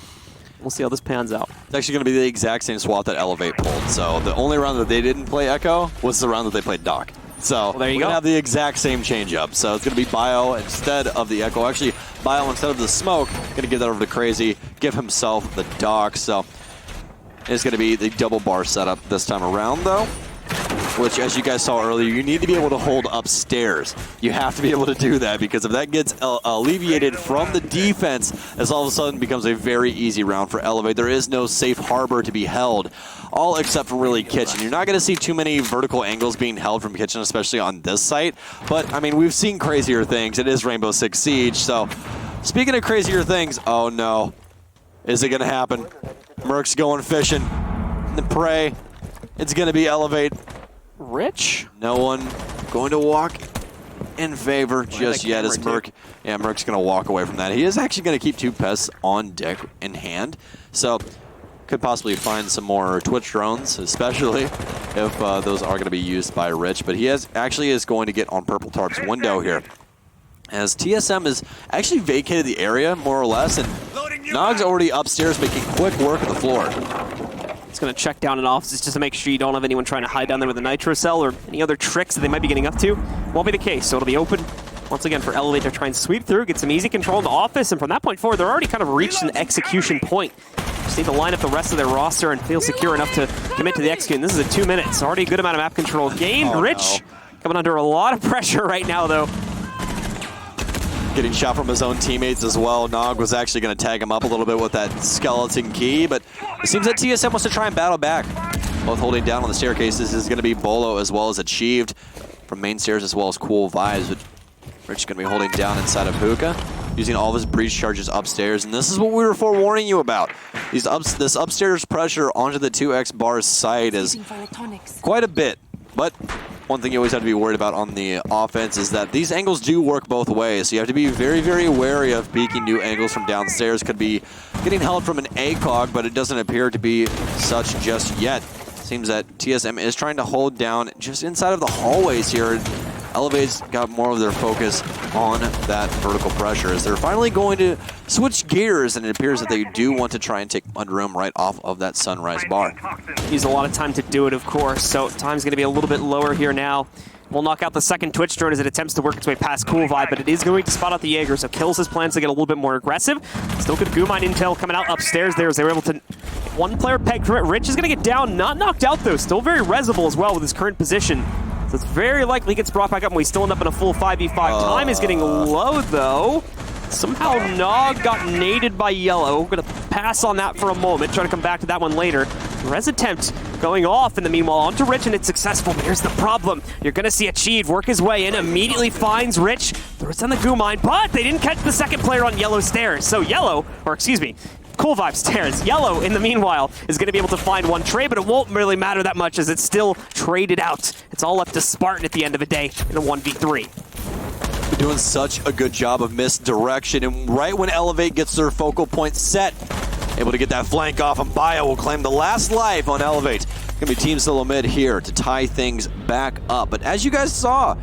[SPEAKER 1] We'll see how this pans out.
[SPEAKER 2] It's actually going to be the exact same swap that Elevate pulled. So the only round that they didn't play Echo was the round that they played Doc. So
[SPEAKER 1] there you go.
[SPEAKER 2] We're going to have the exact same change-up. So it's going to be Bio instead of the Echo. Actually, Bio instead of the Smoke, going to give that over to Crazy, give himself the Dock. So it's going to be the double bar setup this time around, though, which, as you guys saw earlier, you need to be able to hold upstairs. You have to be able to do that, because if that gets alleviated from the defense, this all of a sudden becomes a very easy round for Elevate. There is no safe harbor to be held, all except for really Kitchen. You're not going to see too many vertical angles being held from Kitchen, especially on this site. But, I mean, we've seen crazier things. It is Rainbow Six Siege. So, speaking of crazier things, oh no. Is it going to happen? Merc's going fishing. The prey. It's going to be Elevate.
[SPEAKER 1] Rich?
[SPEAKER 2] No one going to walk in favor just yet as Merc. Yeah, Merc's going to walk away from that. He is actually going to keep 2 pests on deck in hand. So, could possibly find some more Twitch drones, especially if those are going to be used by Rich. But he actually is going to get on Purple Tarp's window here, as TSM has actually vacated the area, more or less, and Nog's already upstairs making quick work of the floor. It's
[SPEAKER 1] going to check down in offices just to make sure you don't have anyone trying to hide down there with a nitro cell or any other tricks that they might be getting up to. Won't be the case, so it'll be open once again for Elevate to try and sweep through, get some easy control in the office, and from that point forward, they're already kind of reached an execution point. Just need to line up the rest of their roster and feel secure enough to commit to the execute. And this is a 2 minutes. Already a good amount of map control gained. Rich coming under a lot of pressure right now, though.
[SPEAKER 2] Getting shot from his own teammates as well. Nog was actually going to tag him up a little bit with that skeleton key, but it seems that TSM wants to try and battle back. Both holding down on the staircases is going to be Bolo as well as Achieved from main stairs as well as Cool Vibes. But Rich going to be holding down inside of Hookah, using all of his breach charges upstairs, and this is what we were forewarning you about. This upstairs pressure onto the 2x bar's side is quite a bit, but one thing you always have to be worried about on the offense is that these angles do work both ways, so you have to be very, very wary of peeking new angles from downstairs. Could be getting held from an ACOG, but it doesn't appear to be such just yet. Seems that TSM is trying to hold down just inside of the hallways here. Elevate's got more of their focus on that vertical pressure as they're finally going to switch gears, and it appears that they do want to try and take Mudroom right off of that Sunrise bar.
[SPEAKER 1] Use a lot of time to do it, of course, so time's going to be a little bit lower here now. We'll knock out the second Twitch drone as it attempts to work its way past Cool Vibe, but it is going to spot out the Jaeger, so kills his plans to get a little bit more aggressive. Still good Goo Mine intel coming out upstairs there as they were able to... One player pegged from it. Rich is going to get down, not knocked out though, still very resable as well with his current position. So it's very likely he gets brought back up and we still end up in a full 5v5. Time is getting low though. Somehow Nog got naded by Yellow. We're going to pass on that for a moment, try to come back to that one later. Res attempt going off in the meanwhile onto Rich, and it's successful, but here's the problem. You're going to see Achieved work his way in, immediately finds Rich, throws down the Goo Mine, but they didn't catch the second player on Yellow stairs. So Yellow, or excuse me, Cool Vibe stairs. Yellow, in the meanwhile, is going to be able to find one trade, but it won't really matter that much as it's still traded out. It's all up to Spartan at the end of the day in a 1v3.
[SPEAKER 2] They're doing such a good job of misdirection, and right when Elevate gets their focal point set, able to get that flank off, and Bio will claim the last life on Elevate. Gonna be Team SoloMid here to tie things back up. But as you guys saw,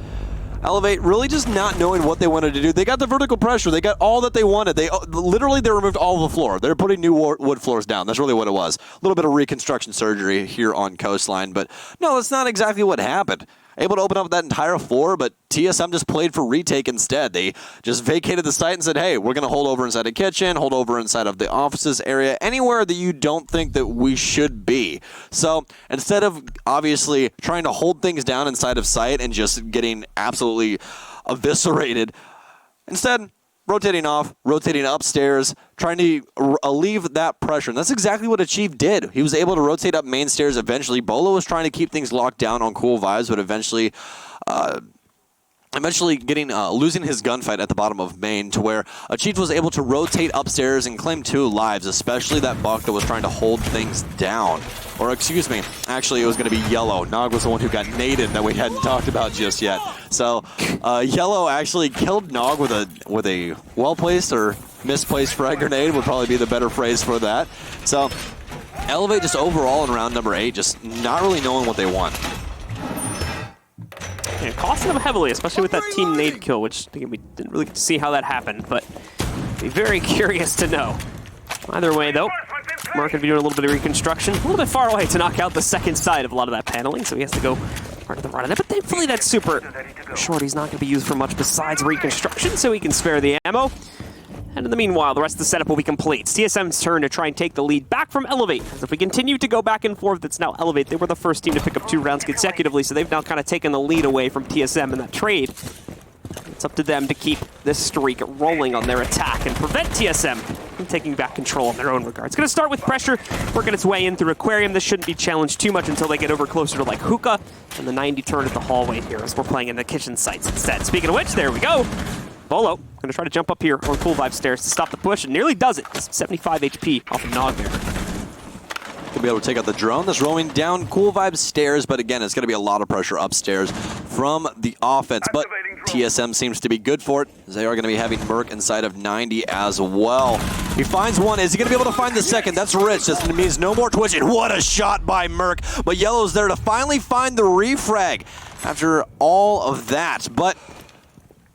[SPEAKER 2] Elevate really just not knowing what they wanted to do. They got the vertical pressure. They got all that they wanted. They literally removed all of the floor. They're putting new wood floors down. That's really what it was. A little bit of reconstruction surgery here on Coastline, but no, that's not exactly what happened. Able to open up that entire floor, but TSM just played for retake instead. They just vacated the site and said, hey, we're going to hold over inside the kitchen, hold over inside of the offices area, anywhere that you don't think that we should be. So instead of obviously trying to hold things down inside of site and just getting absolutely eviscerated, instead rotating off, rotating upstairs, trying to alleviate that pressure. And that's exactly what Achieve did. He was able to rotate up main stairs eventually. Bolo was trying to keep things locked down on Cool Vibes, but eventually getting losing his gunfight at the bottom of main, to where Achieve was able to rotate upstairs and claim 2 lives, especially that Buck that was trying to hold things down. Or excuse me, actually it was going to be Yellow. Nog was the one who got naded that we hadn't talked about just yet. So Yellow actually killed Nog with a well-placed or misplaced frag grenade would probably be the better phrase for that. So Elevate just overall in round number 8, just not really knowing what they want.
[SPEAKER 1] Yeah, costing them heavily, especially with that team nade kill, which again, we didn't really get to see how that happened, but be very curious to know. Either way, though, Mark could be doing a little bit of reconstruction, a little bit far away to knock out the second side of a lot of that paneling, so he has to go part of the run on it. But thankfully, that super short, he's not going to be used for much besides reconstruction, so he can spare the ammo. And in the meanwhile, the rest of the setup will be complete. It's TSM's turn to try and take the lead back from Elevate. As if we continue to go back and forth, it's now Elevate. They were the first team to pick up 2 rounds consecutively, so they've now kind of taken the lead away from TSM in that trade. It's up to them to keep this streak rolling on their attack and prevent TSM from taking back control in their own regard. It's going to start with pressure, working its way in through Aquarium. This shouldn't be challenged too much until they get over closer to like Hookah and the 90 turn at the hallway here as we're playing in the kitchen sites instead. Speaking of which, there we go. Bolo going to try to jump up here on Cool Vibe stairs to stop the push, and nearly does it. 75 HP off of Nog there.
[SPEAKER 2] Gonna be able to take out the drone that's rolling down Cool Vibe stairs, but again, it's going to be a lot of pressure upstairs from the offense. But TSM seems to be good for it, as they are going to be having Merc inside of 90 as well. He finds one. Is he going to be able to find the second? That's Rich. This means no more twitching. What a shot by Merc. But Yellow's there to finally find the refrag after all of that. But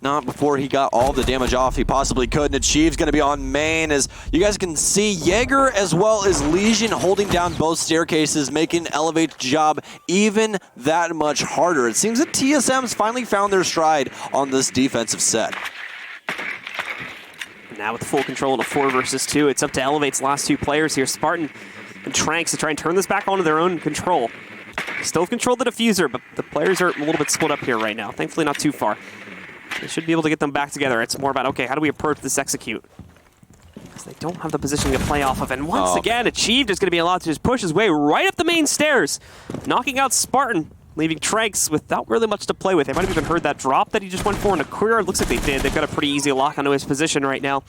[SPEAKER 2] not before he got all the damage off he possibly could. And Achieve's going to be on main. As you guys can see, Jaeger as well as Legion holding down both staircases, making Elevate's job even that much harder. It seems that TSM's finally found their stride on this defensive set.
[SPEAKER 1] Now with full control in a 4 versus 2, it's up to Elevate's last 2 players here, Spartan and Tranks, to try and turn this back onto their own control. Still control the diffuser, but the players are a little bit split up here right now. Thankfully not too far. They should be able to get them back together. It's more about, okay, how do we approach this execute? Because they don't have the positioning to play off of. And once again, Achieved is going to be allowed to just push his way right up the main stairs, knocking out Spartan, leaving Tranks without really much to play with. They might have even heard that drop that he just went for in a career. It looks like they did. They've got a pretty easy lock onto his position right now.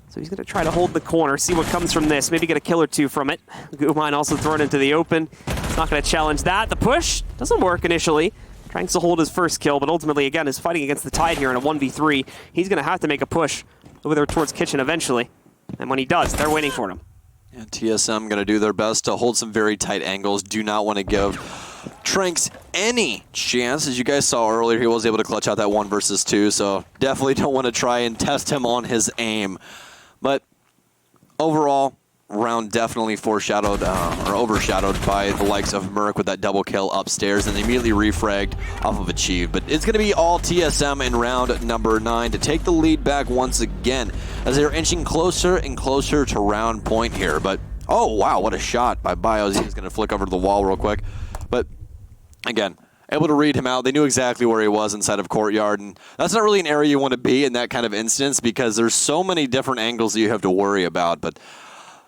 [SPEAKER 1] So he's going to try to hold the corner, see what comes from this, maybe get a kill or 2 from it. Goomine also thrown into the open. It's not going to challenge that. The push doesn't work initially. Tranks to hold his first kill, but ultimately, again, is fighting against the tide here in a 1v3. He's going to have to make a push over there towards Kitchen eventually. And when he does, they're waiting for him.
[SPEAKER 2] Yeah, TSM going to do their best to hold some very tight angles. Do not want to give Tranks any chance. As you guys saw earlier, he was able to clutch out that 1 versus 2, so definitely don't want to try and test him on his aim. But overall, round definitely foreshadowed or overshadowed by the likes of Merc with that double kill upstairs, and they immediately refragged off of Achieve. But it's going to be all TSM in round number 9 to take the lead back once again as they're inching closer and closer to round point here. But oh wow, what a shot by Bios. He's going to flick over to the wall real quick. But again, able to read him out. They knew exactly where he was inside of Courtyard, and that's not really an area you want to be in that kind of instance because there's so many different angles that you have to worry about. But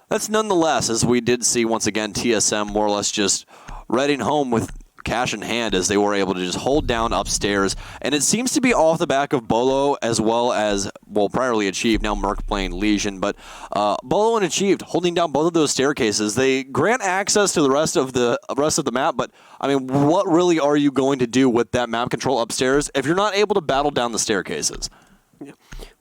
[SPEAKER 2] that's nonetheless, as we did see once again, TSM more or less just riding home with cash in hand as they were able to just hold down upstairs. And it seems to be off the back of Bolo as well as, well, priorly Achieved, now Merc playing Legion. But Bolo and Achieved holding down both of those staircases. They grant access to the rest of the map, but I mean, what really are you going to do with that map control upstairs if you're not able to battle down the staircases?
[SPEAKER 1] Yeah.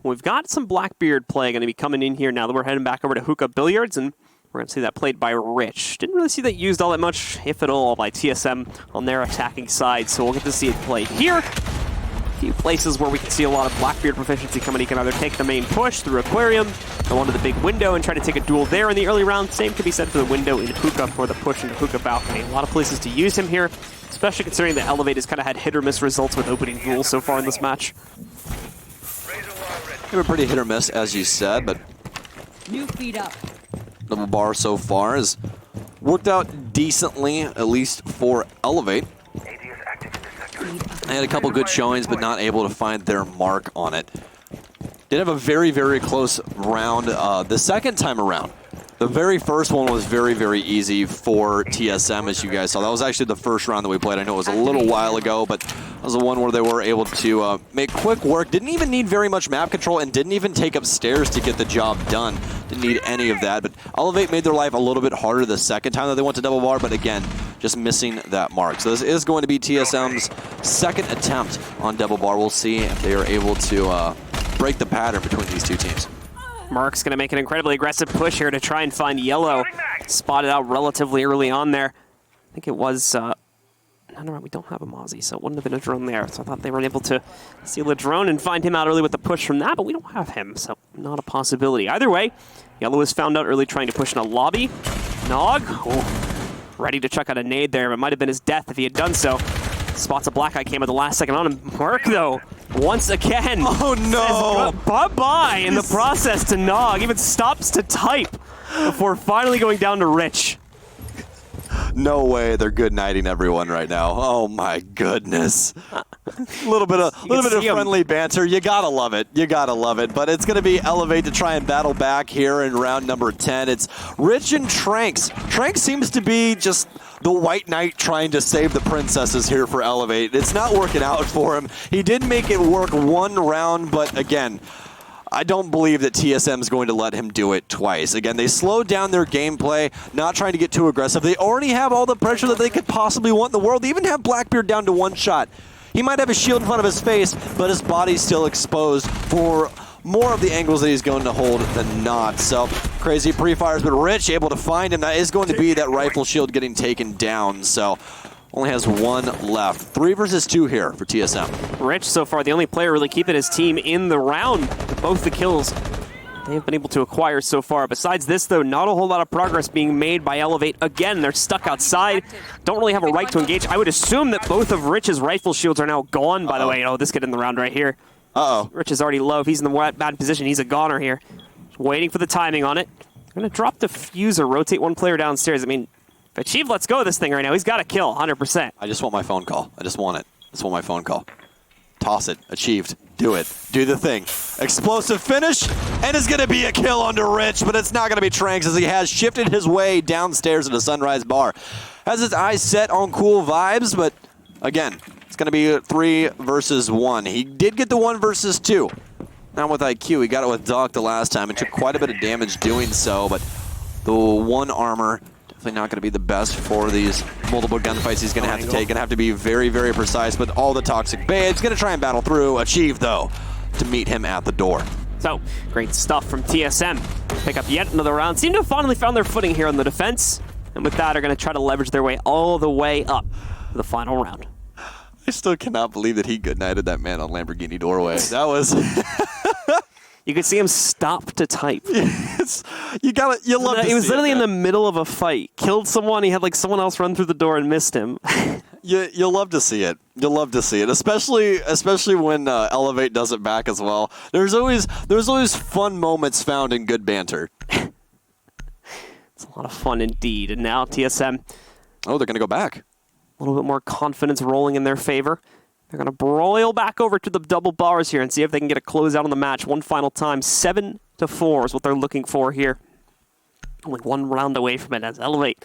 [SPEAKER 1] Well, we've got some Blackbeard play going to be coming in here now that we're heading back over to Hookah Billiards, and we're going to see that played by Rich. Didn't really see that used all that much, if at all, by TSM on their attacking side, so we'll get to see it played here. A few places where we can see a lot of Blackbeard proficiency coming. He can either take the main push through Aquarium, go onto the big window and try to take a duel there in the early round. Same can be said for the window in Hookah or the push in the Hookah balcony. A lot of places to use him here, especially considering that Elevate has kind of had hit or miss results with opening duels so far in this match.
[SPEAKER 2] They were pretty hit or miss, as you said, but
[SPEAKER 4] New feed up.
[SPEAKER 2] Double Bar so far has worked out decently, at least for Elevate. They had a couple good showings, but not able to find their mark on it. Did have a very, very close round the second time around. The very first one was very, very easy for TSM, as you guys saw. That was actually the first round that we played. I know it was a little while ago, but that was the one where they were able to make quick work. Didn't even need very much map control and didn't even take upstairs to get the job done. Didn't need any of that, but Elevate made their life a little bit harder the second time that they went to double bar, but again, just missing that mark. So this is going to be TSM's second attempt on double bar. We'll see if they are able to break the pattern between these two teams.
[SPEAKER 1] Mark's going to make an incredibly aggressive push here to try and find Yellow. Spotted out relatively early on there. I think it was... no, we don't have a Mozzie, so it wouldn't have been a drone there. So I thought they were able to steal a drone and find him out early with the push from that, but we don't have him, so not a possibility. Either way, Yellow was found out early trying to push in a lobby. Nog, ready to chuck out a nade there. It might have been his death if he had done so. Spots a black eye came at the last second on him. Mark, though, once again,
[SPEAKER 2] oh no,
[SPEAKER 1] says bye-bye in the process to Nog. Even stops to type before finally going down to Rich.
[SPEAKER 2] No way, they're good nighting everyone right now. Oh my goodness. A little bit of friendly banter. You gotta love it. You gotta love it. But it's gonna be Elevate to try and battle back here in round number 10. It's Rich and Tranks. Tranks seems to be just the White Knight trying to save the princesses here for Elevate. It's not working out for him. He did make it work one round, but again, I don't believe that TSM is going to let him do it twice. Again, they slowed down their gameplay, not trying to get too aggressive. They already have all the pressure that they could possibly want in the world. They even have Blackbeard down to one shot. He might have a shield in front of his face, but his body's still exposed for more of the angles that he's going to hold than not. So, crazy pre-fires, but Rich able to find him. That is going to be that rifle shield getting taken down. So, only has 1 left. 3 versus 2 here for TSM.
[SPEAKER 1] Rich, so far, the only player really keeping his team in the round with both the kills they have been able to acquire so far. Besides this, though, not a whole lot of progress being made by Elevate. Again, they're stuck outside. Don't really have a right to engage. I would assume that both of Rich's rifle shields are now gone, by the way. Oh, this kid in the round right here. Rich is already low. If he's in the bad position, he's a goner here. Just waiting for the timing on it. They're going to drop diffuser, rotate one player downstairs. I mean, if Achieve lets go of this thing right now, he's got to kill 100%.
[SPEAKER 2] I just want my phone call. I just want it. I just want my phone call. Toss it. Achieved. Do it. Do the thing. Explosive finish, and it's going to be a kill under Rich, but it's not going to be Tranks as he has shifted his way downstairs into Sunrise Bar. Has his eyes set on cool vibes, but again, it's going to be 3 versus 1. He did get the 1 versus 2. Not with IQ. He got it with Doc the last time and took quite a bit of damage doing so, but the 1 armor definitely not going to be the best for these multiple gunfights he's going to have to take. Going to have to be very, very precise with all the toxic babes. Going to try and battle through. Achieve, though, to meet him at the door.
[SPEAKER 1] So, great stuff from TSM. Pick up yet another round. Seem to have finally found their footing here on the defense. And with that, are going to try to leverage their way all the way up to the final round.
[SPEAKER 2] I still cannot believe that he goodnighted that man on Lamborghini doorway. That was...
[SPEAKER 1] You could see him stop to type.
[SPEAKER 2] You love to see it.
[SPEAKER 1] He was literally in the middle of a fight. Killed someone. He had like someone else run through the door and missed him.
[SPEAKER 2] You'll love to see it. You'll love to see it, especially when Elevate does it back as well. There's always fun moments found in good banter.
[SPEAKER 1] It's a lot of fun indeed. And now TSM.
[SPEAKER 2] Oh, they're going to go back.
[SPEAKER 1] A little bit more confidence rolling in their favor. They're going to broil back over to the double bars here and see if they can get a closeout on the match one final time. 7-4 is what they're looking for here. Only 1 round away from it as Elevate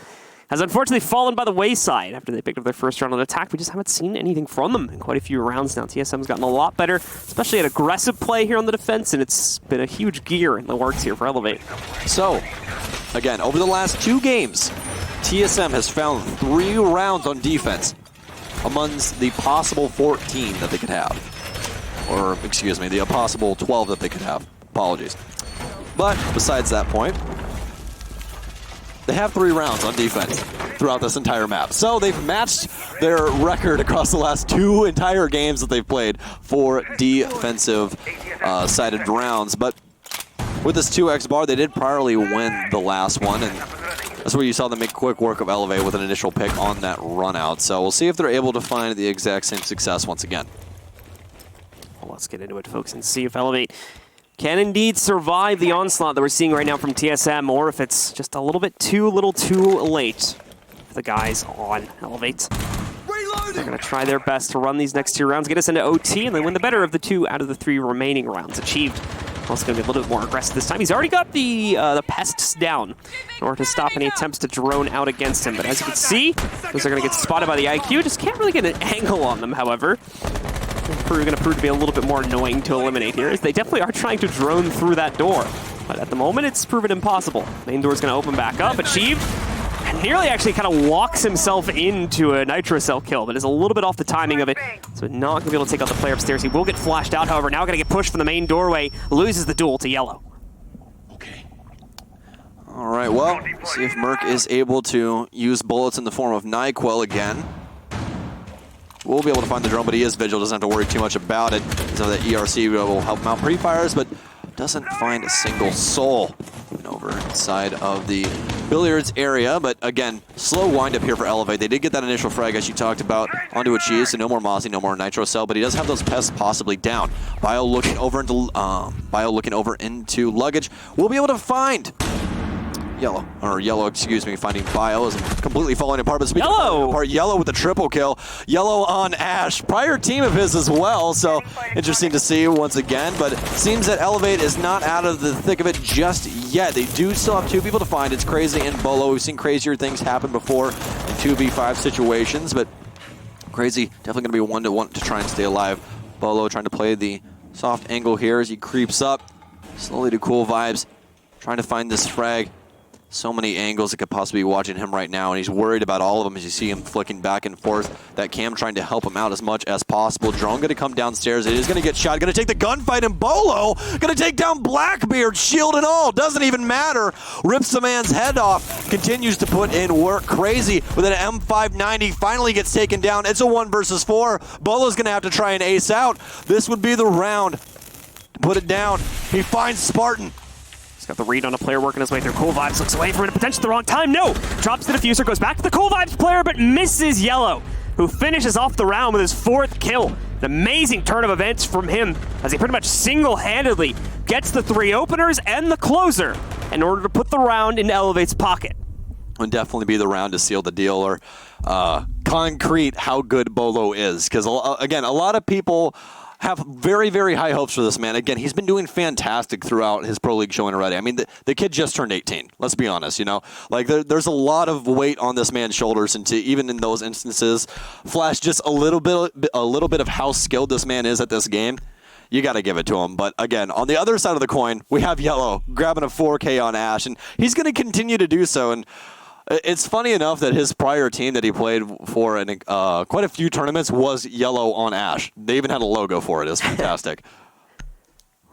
[SPEAKER 1] has unfortunately fallen by the wayside after they picked up their first round on attack. We just haven't seen anything from them in quite a few rounds now. TSM's gotten a lot better, especially at aggressive play here on the defense, and it's been a huge gear in the works here for Elevate.
[SPEAKER 2] So, again, over the last 2 games, TSM has found 3 rounds on defense amongst the possible 14 that they could have. Or, excuse me, the possible 12 that they could have. Apologies. But, besides that point, they have 3 rounds on defense throughout this entire map. So they've matched their record across the last 2 entire games that they've played for defensive sided rounds. But with this 2x bar, they did priorly win the last one, and that's where you saw them make quick work of Elevate with an initial pick on that run out. So we'll see if they're able to find the exact same success once again.
[SPEAKER 1] Well, let's get into it, folks, and see if Elevate can indeed survive the onslaught that we're seeing right now from TSM, or if it's just a little too late for the guys on Elevate. They're going to try their best to run these next 2 rounds, get us into OT, and then win the better of the 2 out of the 3 remaining rounds achieved. Also going to be a little bit more aggressive this time. He's already got the pests down in order to stop any attempts to drone out against him. But as you can see, those are going to get spotted by the IQ. Just can't really get an angle on them, however. Going to prove to be a little bit more annoying to eliminate here, as they definitely are trying to drone through that door. But at the moment, it's proven impossible. Main door's going to open back up. Achieved. And nearly actually kind of walks himself into a Nitro Cell kill, but is a little bit off the timing of it. So not going to be able to take out the player upstairs. He will get flashed out, however. Now going to get pushed from the main doorway. Loses the duel to Yellow.
[SPEAKER 2] Okay. All right, well, see if Merc is able to use bullets in the form of NyQuil again. We'll be able to find the drone, but he is Vigil. Doesn't have to worry too much about it. So that ERC will help him out pre-fires, but doesn't find a single soul. Even over inside of the billiards area, but again, slow wind-up here for Elevate. They did get that initial frag, as you talked about, onto Achieve, so no more Mozzie, no more Nitro Cell, but he does have those pests possibly down. Bio looking over into luggage. We'll be able to find Yellow, excuse me, finding Bio is completely falling apart. But speaking of falling apart, Yellow with the triple kill. Yellow on Ash. Prior team of his as well, so interesting to see once again. But it seems that Elevate is not out of the thick of it just yet. They do still have 2 people to find. It's Crazy and Bolo. We've seen crazier things happen before in 2v5 situations, but Crazy definitely going to be one to want to try and stay alive. Bolo trying to play the soft angle here as he creeps up slowly to cool vibes, trying to find this frag. So many angles that could possibly be watching him right now, and he's worried about all of them as you see him flicking back and forth. That Cam trying to help him out as much as possible. Drone going to come downstairs. It is going to get shot. Going to take the gunfight, and Bolo going to take down Blackbeard, shield and all. Doesn't even matter. Rips the man's head off. Continues to put in work. Crazy with an M590. Finally gets taken down. It's a 1 versus 4. Bolo's going to have to try and ace out. This would be the round to put it down. He finds Spartan.
[SPEAKER 1] He's got the read on a player working his way through. Cool Vibes looks away from it, potentially at the wrong time. No! Drops the diffuser, goes back to the Cool Vibes player, but misses Yellow, who finishes off the round with his 4th kill. An amazing turn of events from him as he pretty much single-handedly gets the 3 openers and the closer in order to put the round in Elevate's pocket.
[SPEAKER 2] Would definitely be the round to seal the deal, or concrete how good Bolo is. Because, again, a lot of people have very, very high hopes for this man. Again, he's been doing fantastic throughout his pro league showing already. I mean, the kid just turned 18. Let's be honest, you know? Like, there's a lot of weight on this man's shoulders, and to even in those instances, flash just a little bit of how skilled this man is at this game. You got to give it to him. But again, on the other side of the coin, we have Yellow grabbing a 4K on Ash, and he's going to continue to do so. And it's funny enough that his prior team that he played for in quite a few tournaments was Yellow on Ash. They even had a logo for it. It's fantastic.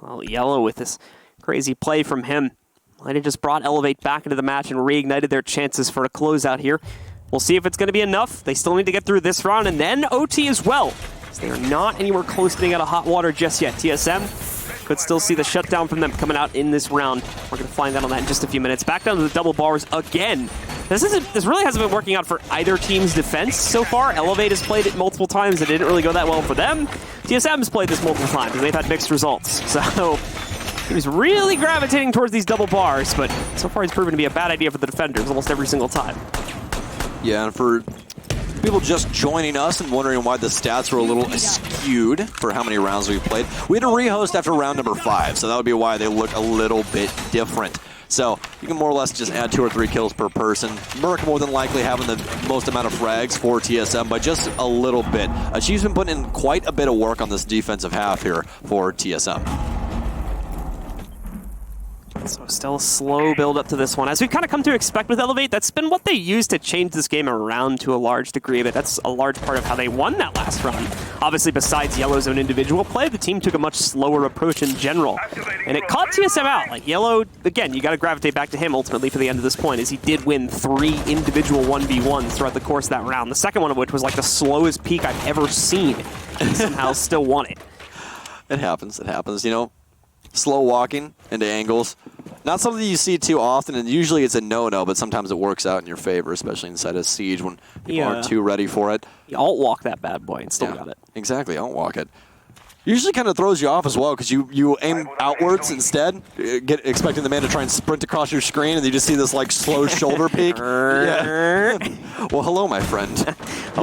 [SPEAKER 1] Well, Yellow with this crazy play from him might have just brought Elevate back into the match and reignited their chances for a closeout here. We'll see if it's going to be enough. They still need to get through this round and then OT as well. So they are not anywhere close to getting out of hot water just yet. TSM could still see the shutdown from them coming out in this round. We're going to find out on that in just a few minutes. Back down to the double bars again. This really hasn't been working out for either team's defense so far. Elevate has played it multiple times. It didn't really go that well for them. TSM has played this multiple times, and they've had mixed results. So he was really gravitating towards these double bars, but so far he's proven to be a bad idea for the defenders almost every single time.
[SPEAKER 2] Yeah, and for people just joining us and wondering why the stats were a little skewed for how many rounds we've played, we had a rehost after round number 5, so that would be why they look a little bit different. So you can more or less just add 2 or 3 kills per person. Merc more than likely having the most amount of frags for TSM, but just a little bit. She's been putting in quite a bit of work on this defensive half here for TSM.
[SPEAKER 1] So still a slow build up to this one. As we've kind of come to expect with Elevate, that's been what they used to change this game around to a large degree, but that's a large part of how they won that last round. Obviously, besides Yellow's own individual play, the team took a much slower approach in general. And it caught TSM out. Like, Yellow, again, you got to gravitate back to him ultimately for the end of this point, as he did win 3 individual 1v1s throughout the course of that round. The second one of which was like the slowest peak I've ever seen. And somehow still won it.
[SPEAKER 2] It happens, you know. Slow walking into angles. Not something you see too often, and usually it's a no-no, but sometimes it works out in your favor, especially inside a siege when people aren't too ready for it.
[SPEAKER 1] You alt-walk that bad boy and still got it.
[SPEAKER 2] Exactly, alt-walk it. Usually kind of throws you off as well, because you aim outwards instead, expecting the man to try and sprint across your screen, and you just see this like slow shoulder peek. Yeah. Well, hello, my friend. Do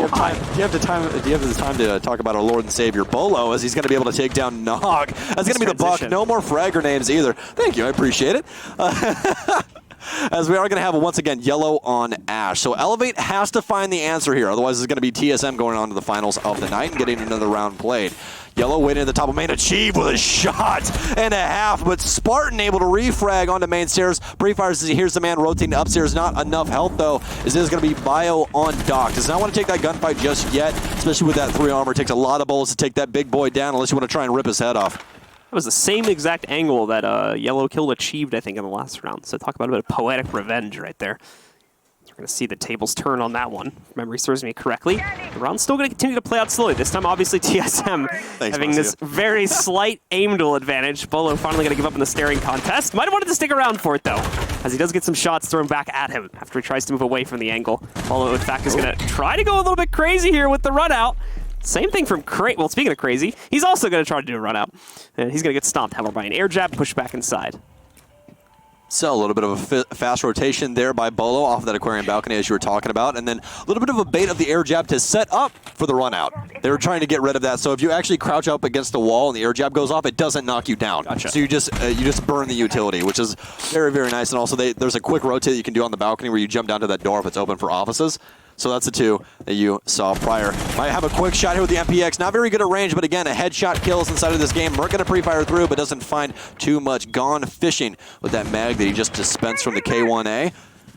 [SPEAKER 2] you have the time to talk about our Lord and Savior Bolo, as he's going to be able to take down Nog? That's going to be the buck. No more fragger names either. Thank you, I appreciate it. As we are going to have, once again, Yellow on Ash. So Elevate has to find the answer here. Otherwise, it's going to be TSM going on to the finals of the night and getting another round played. Yellow waiting at the top of main. Achieve with a shot and a half, but Spartan able to refrag onto main stairs. Pre-fires as he hears the man rotating upstairs. Not enough health, though, as it is going to be Bio on dock. Does not want to take that gunfight just yet, especially with that 3 armor. It takes a lot of bullets to take that big boy down, unless you want to try and rip his head off.
[SPEAKER 1] That was the same exact angle that Yellow killed Achieved, I think, in the last round. So talk about a bit of poetic revenge right there. We're going to see the tables turn on that one, if memory serves me correctly. The round's still going to continue to play out slowly. This time, obviously, TSM having this very slight aim duel advantage. Bolo finally going to give up in the staring contest. Might have wanted to stick around for it, though, as he does get some shots thrown back at him after he tries to move away from the angle. Bolo, in fact, is going to try to go a little bit crazy here with the run out. Same thing from Crazy. Well, speaking of crazy, he's also going to try to do a run out. And he's going to get stomped, however, by an air jab, push back inside.
[SPEAKER 2] So a little bit of a fast rotation there by Bolo off of that aquarium balcony, as you were talking about, and then a little bit of a bait of the air jab to set up for the run out. They were trying to get rid of that, so if you actually crouch up against the wall and the air jab goes off, it doesn't knock you down.
[SPEAKER 1] Gotcha.
[SPEAKER 2] So you just burn the utility, which is very, very nice. And also there's a quick rotate you can do on the balcony where you jump down to that door if it's open for offices. So that's the two that you saw prior. Might have a quick shot here with the MPX. Not very good at range, but again, a headshot kills inside of this game. Merc going to pre-fire through, but doesn't find too much. Gone fishing with that mag that he just dispensed from the K1A.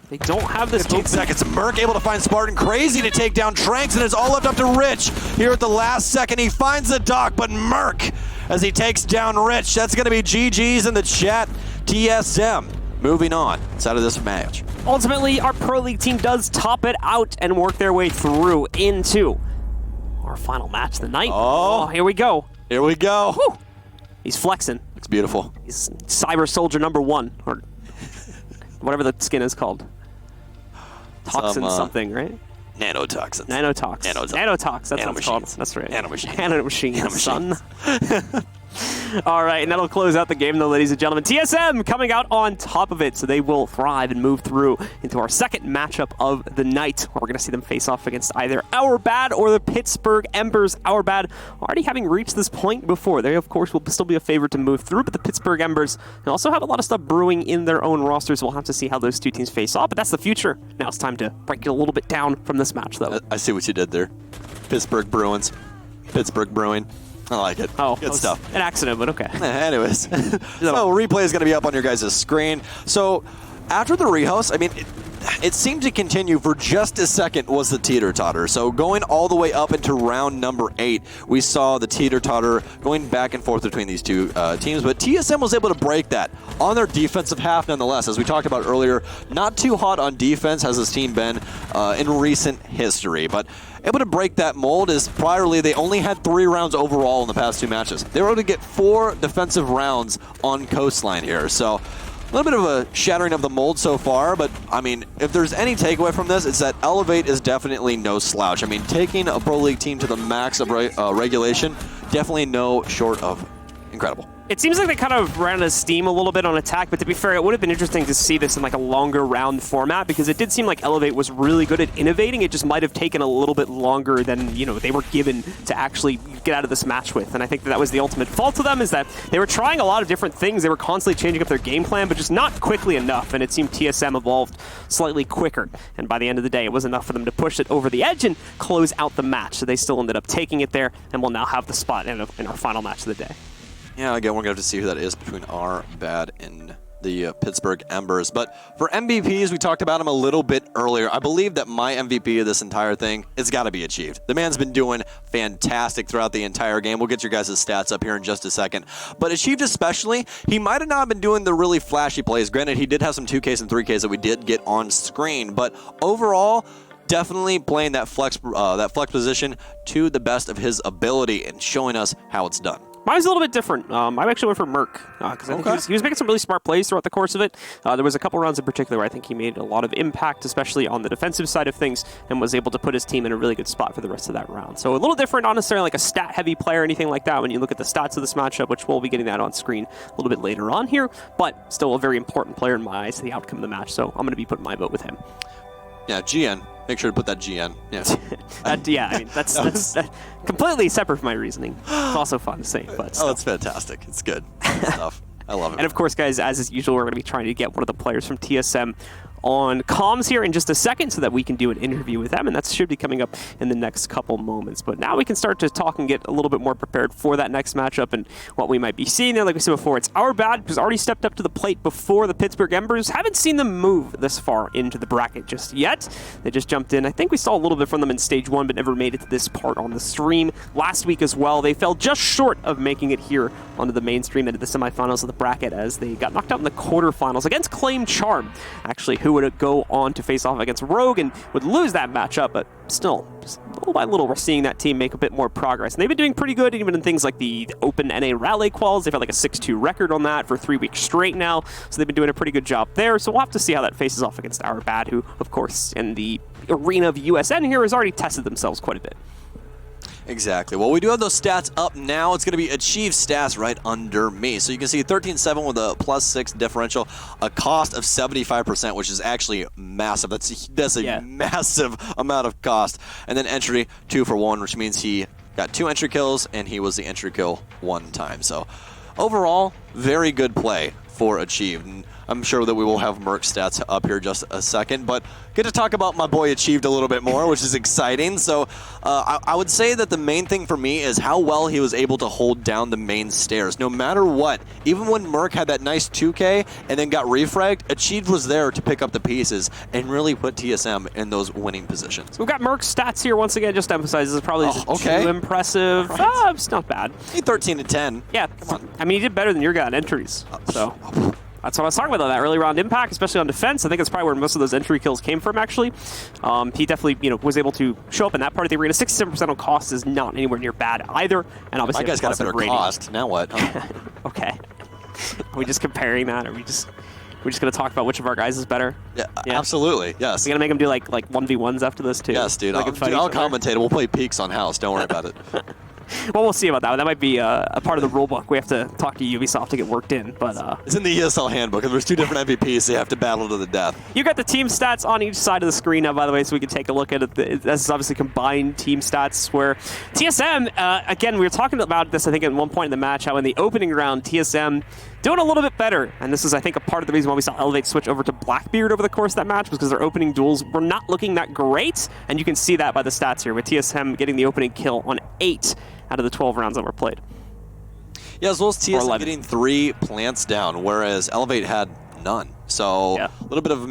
[SPEAKER 1] They don't have this
[SPEAKER 2] 15 seconds. Merc able to find Spartan. Crazy to take down Tranks, and it's all left up to Rich. Here at the last second, he finds the dock, but Merc, as he takes down Rich, that's going to be GG's in the chat. TSM moving on inside of this match.
[SPEAKER 1] Ultimately, our Pro League team does top it out and work their way through into our final match of the night.
[SPEAKER 2] Oh,
[SPEAKER 1] here we go.
[SPEAKER 2] Here we go.
[SPEAKER 1] Woo. He's flexing.
[SPEAKER 2] It's beautiful.
[SPEAKER 1] He's Cyber Soldier #1, or whatever the skin is called. Toxin something, right?
[SPEAKER 2] Nanotoxins.
[SPEAKER 1] Nanotox. Nanotox, that's what it's called. That's right. Nanomachine, son. All right, and that'll close out the game, though, ladies and gentlemen. TSM coming out on top of it, so they will thrive and move through into our second matchup of the night, where we're going to see them face off against either Our Bad or the Pittsburgh Embers. Our Bad already having reached this point before. They, of course, will still be a favorite to move through, but the Pittsburgh Embers also have a lot of stuff brewing in their own rosters. We'll have to see how those two teams face off, but that's the future. Now it's time to break it a little bit down from this match, though.
[SPEAKER 2] I see what you did there. Pittsburgh Bruins. Pittsburgh Brewing. I like it.
[SPEAKER 1] Oh,
[SPEAKER 2] good stuff.
[SPEAKER 1] An accident, but okay.
[SPEAKER 2] Anyways, so replay is going to be up on your guys' screen. So after the rehost, I mean, it seemed to continue for just a second was the teeter-totter. So going all the way up into round number 8, we saw the teeter-totter going back and forth between these two teams. But TSM was able to break that on their defensive half nonetheless. As we talked about earlier, not too hot on defense has this team been in recent history. But able to break that mold is priorly they only had 3 rounds overall in the past 2 matches. They were able to get 4 defensive rounds on Coastline here. So a little bit of a shattering of the mold so far, but I mean, if there's any takeaway from this, it's that Elevate is definitely no slouch. I mean, taking a Pro League team to the max of regulation, definitely no short of incredible.
[SPEAKER 1] It seems like they kind of ran out of steam a little bit on attack, but to be fair, it would have been interesting to see this in like a longer round format, because it did seem like Elevate was really good at innovating. It just might have taken a little bit longer than, you know, they were given to actually get out of this match with. And I think that was the ultimate fault of them, is that they were trying a lot of different things. They were constantly changing up their game plan, but just not quickly enough. And it seemed TSM evolved slightly quicker. And by the end of the day, it was enough for them to push it over the edge and close out the match. So they still ended up taking it there, and will now have the spot in our final match of the day.
[SPEAKER 2] Yeah, again, we're going to have to see who that is between Our Bad and the Pittsburgh Embers. But for MVPs, we talked about him a little bit earlier. I believe that my MVP of this entire thing, it's got to be Achieved. The man's been doing fantastic throughout the entire game. We'll get your guys' stats up here in just a second. But Achieved especially, he might have not been doing the really flashy plays. Granted, he did have some 2Ks and 3Ks that we did get on screen. But overall, definitely playing that flex position to the best of his ability and showing us how it's done.
[SPEAKER 1] Mine's a little bit different. I actually went for Merc, because I think he was making some really smart plays throughout the course of it. There was a couple rounds in particular where I think he made a lot of impact, especially on the defensive side of things, and was able to put his team in a really good spot for the rest of that round. So a little different, not necessarily like a stat-heavy player or anything like that when you look at the stats of this matchup, which we'll be getting that on screen a little bit later on here, but still a very important player in my eyes to the outcome of the match, so I'm going to be putting my vote with him.
[SPEAKER 2] Yeah, GN. Make sure to put that GN. Yeah.
[SPEAKER 1] Yeah, I mean, that's completely separate from my reasoning. It's also fun to say, but
[SPEAKER 2] oh, it's fantastic. It's good stuff. I love it.
[SPEAKER 1] And of course, guys, as is usual, we're going to be trying to get one of the players from TSM on comms here in just a second so that we can do an interview with them, and that should be coming up in the next couple moments. But now we can start to talk and get a little bit more prepared for that next matchup and what we might be seeing there. Like we said before, it's Our Bad, who's already stepped up to the plate before the Pittsburgh Embers. Haven't seen them move this far into the bracket just yet. They just jumped in. I think we saw a little bit from them in Stage 1, but never made it to this part on the stream. Last week as well, they fell just short of making it here onto the mainstream into the semifinals of the bracket, as they got knocked out in the quarterfinals against Claim Charm, actually, who would go on to face off against Rogue and would lose that matchup, but still, just little by little, we're seeing that team make a bit more progress. And they've been doing pretty good, even in things like the Open NA Rally Quals. They've had like a 6-2 record on that for 3 weeks straight now, so they've been doing a pretty good job there. So we'll have to see how that faces off against Our Bad, who, of course, in the arena of USN here, has already tested themselves quite a bit.
[SPEAKER 2] Exactly. Well, we do have those stats up now. It's going to be Achieved stats right under me. So you can see 13-7 with a +6 differential, a cost of 75%, which is actually massive. That's a massive amount of cost. And then entry 2 for 1, which means he got 2 entry kills, and he was the entry kill 1 time. So overall, very good play for Achieved. And I'm sure that we will have Merc stats up here just a second, but get to talk about my boy Achieved a little bit more, which is exciting. So I would say that the main thing for me is how well he was able to hold down the main stairs. No matter what, even when Merc had that nice 2K and then got refragged, Achieved was there to pick up the pieces and really put TSM in those winning positions.
[SPEAKER 1] We've got Merc's stats here once again. Just to emphasize, this is probably just too impressive.
[SPEAKER 2] Right.
[SPEAKER 1] It's not bad.
[SPEAKER 2] 13 to 10.
[SPEAKER 1] Yeah, come on. I mean, he did better than your guy in entries. So that's what I was talking about, that early round impact, especially on defense. I think that's probably where most of those entry kills came from, actually. He definitely, was able to show up in that part of the arena. 67% on cost is not anywhere near bad either. And obviously,
[SPEAKER 2] my guy's got a better cost. Now what?
[SPEAKER 1] Okay. Are we just comparing that? Or we're just going to talk about which of our guys is better?
[SPEAKER 2] Yeah, absolutely. Yes.
[SPEAKER 1] We're going to make him do like 1v1s after this, too.
[SPEAKER 2] Yes, dude.
[SPEAKER 1] I'll
[SPEAKER 2] commentate it. We'll play Peaks on House. Don't worry about it.
[SPEAKER 1] Well, we'll see about that. That might be a part of the rule book. We have to talk to Ubisoft to get worked in. But
[SPEAKER 2] it's in the ESL handbook, and there's 2 different MVPs, so you have to battle to the death.
[SPEAKER 1] You got the team stats on each side of the screen now, by the way, so we can take a look at it. This is obviously combined team stats, where TSM, again, we were talking about this, I think, at one point in the match, how in the opening round, TSM doing a little bit better. And this is, I think, a part of the reason why we saw Elevate switch over to Blackbeard over the course of that match, was because their opening duels were not looking that great. And you can see that by the stats here, with TSM getting the opening kill on 8 out of the 12 rounds that were played.
[SPEAKER 2] Yeah, as well as TSM getting 3 plants down, whereas Elevate had none. So a little bit of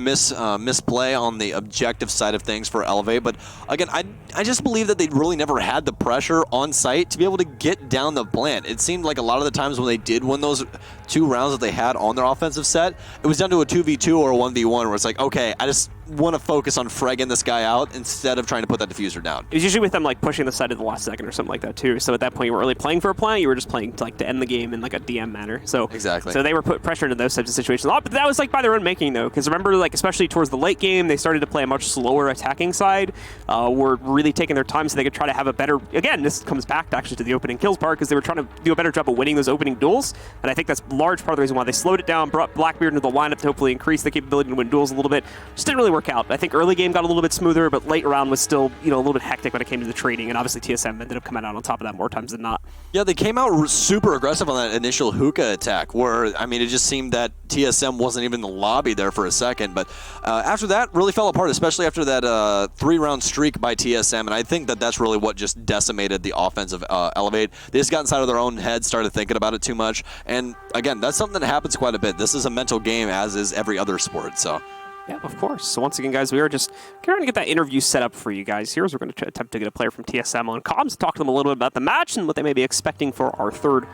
[SPEAKER 2] misplay on the objective side of things for Elevate. But again, I just believe that they really never had the pressure on site to be able to get down the plant. It seemed like a lot of the times when they did win those 2 rounds that they had on their offensive set, it was down to a 2v2 or a 1v1 where it's like, okay, I just want to focus on fragging this guy out instead of trying to put that diffuser down.
[SPEAKER 1] It was usually with them like pushing the side at the last second or something like that too. So at that point, you weren't really playing for a plant, you were just playing to end the game in like a DM manner. So
[SPEAKER 2] exactly.
[SPEAKER 1] So they were put pressure into those types of situations a lot, but that was like by their own making though, because remember, like especially towards the late game, they started to play a much slower attacking side. Were really taking their time so they could try to have a better. Again, this comes back actually to the opening kills part, because they were trying to do a better job of winning those opening duels, and I think that's large part of the reason why they slowed it down, brought Blackbeard into the lineup to hopefully increase the capability to win duels a little bit. Just didn't really work out. I think early game got a little bit smoother, but late round was still a little bit hectic when it came to the trading, and obviously TSM ended up coming out on top of that more times than not.
[SPEAKER 2] Yeah, they came out super aggressive on that initial hookah attack, where, I mean, it just seemed that TSM wasn't even in the lobby there for a second, but after that, really fell apart, especially after that 3-round streak by TSM, and I think that that's really what just decimated the offense of Elevate. They just got inside of their own head, started thinking about it too much, and again, that's something that happens quite a bit. This is a mental game, as is every other sport, so...
[SPEAKER 1] Yeah, of course. So once again, guys, we are just trying to get that interview set up for you guys here. So we're going to attempt to get a player from TSM on comms, talk to them a little bit about the match and what they may be expecting for our third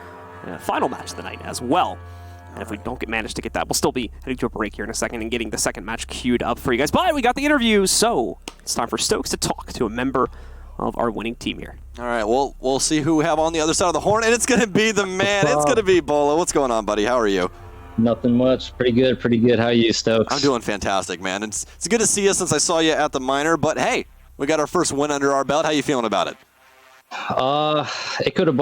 [SPEAKER 1] final match of the night as well. And if we don't manage to get that, we'll still be heading to a break here in a second and getting the second match queued up for you guys. But we got the interview, so it's time for Stokes to talk to a member of our winning team here.
[SPEAKER 2] All right, we'll see who we have on the other side of the horn, and it's going to be the man. It's going to be Bolo. What's going on, buddy? How are you?
[SPEAKER 5] Nothing much. Pretty good. How are you, Stokes?
[SPEAKER 2] I'm doing fantastic, man. It's good to see you since I saw you at the minor, but hey, we got our first win under our belt. How you feeling about it?
[SPEAKER 5] It could have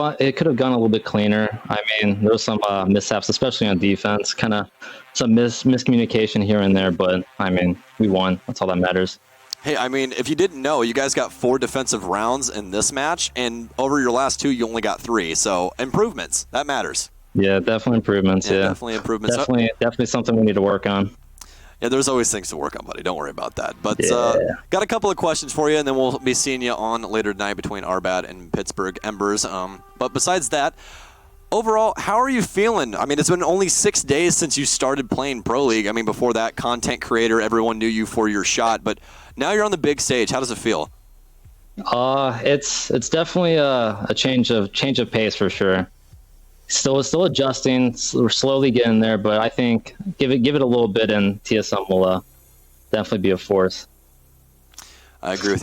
[SPEAKER 5] gone a little bit cleaner. I mean, there was some mishaps, especially on defense, kind of some miscommunication here and there, but I mean, we won. That's all that matters.
[SPEAKER 2] Hey, I mean, if you didn't know, you guys got 4 defensive rounds in this match, and over your last 2, you only got 3, so improvements. That matters.
[SPEAKER 5] Yeah, definitely improvements. Yeah,
[SPEAKER 2] definitely improvements.
[SPEAKER 5] Definitely something we need to work on.
[SPEAKER 2] Yeah, there's always things to work on, buddy. Don't worry about that. But got a couple of questions for you, and then we'll be seeing you on later tonight between Arbad and Pittsburgh Embers. But besides that, overall, how are you feeling? I mean, it's been only 6 days since you started playing Pro League. I mean, before that, content creator, everyone knew you for your shot. But now you're on the big stage. How does it feel?
[SPEAKER 5] It's definitely a change of pace for sure. Still adjusting. We're slowly getting there, but I think give it a little bit, and TSM will definitely be a force.
[SPEAKER 2] I agree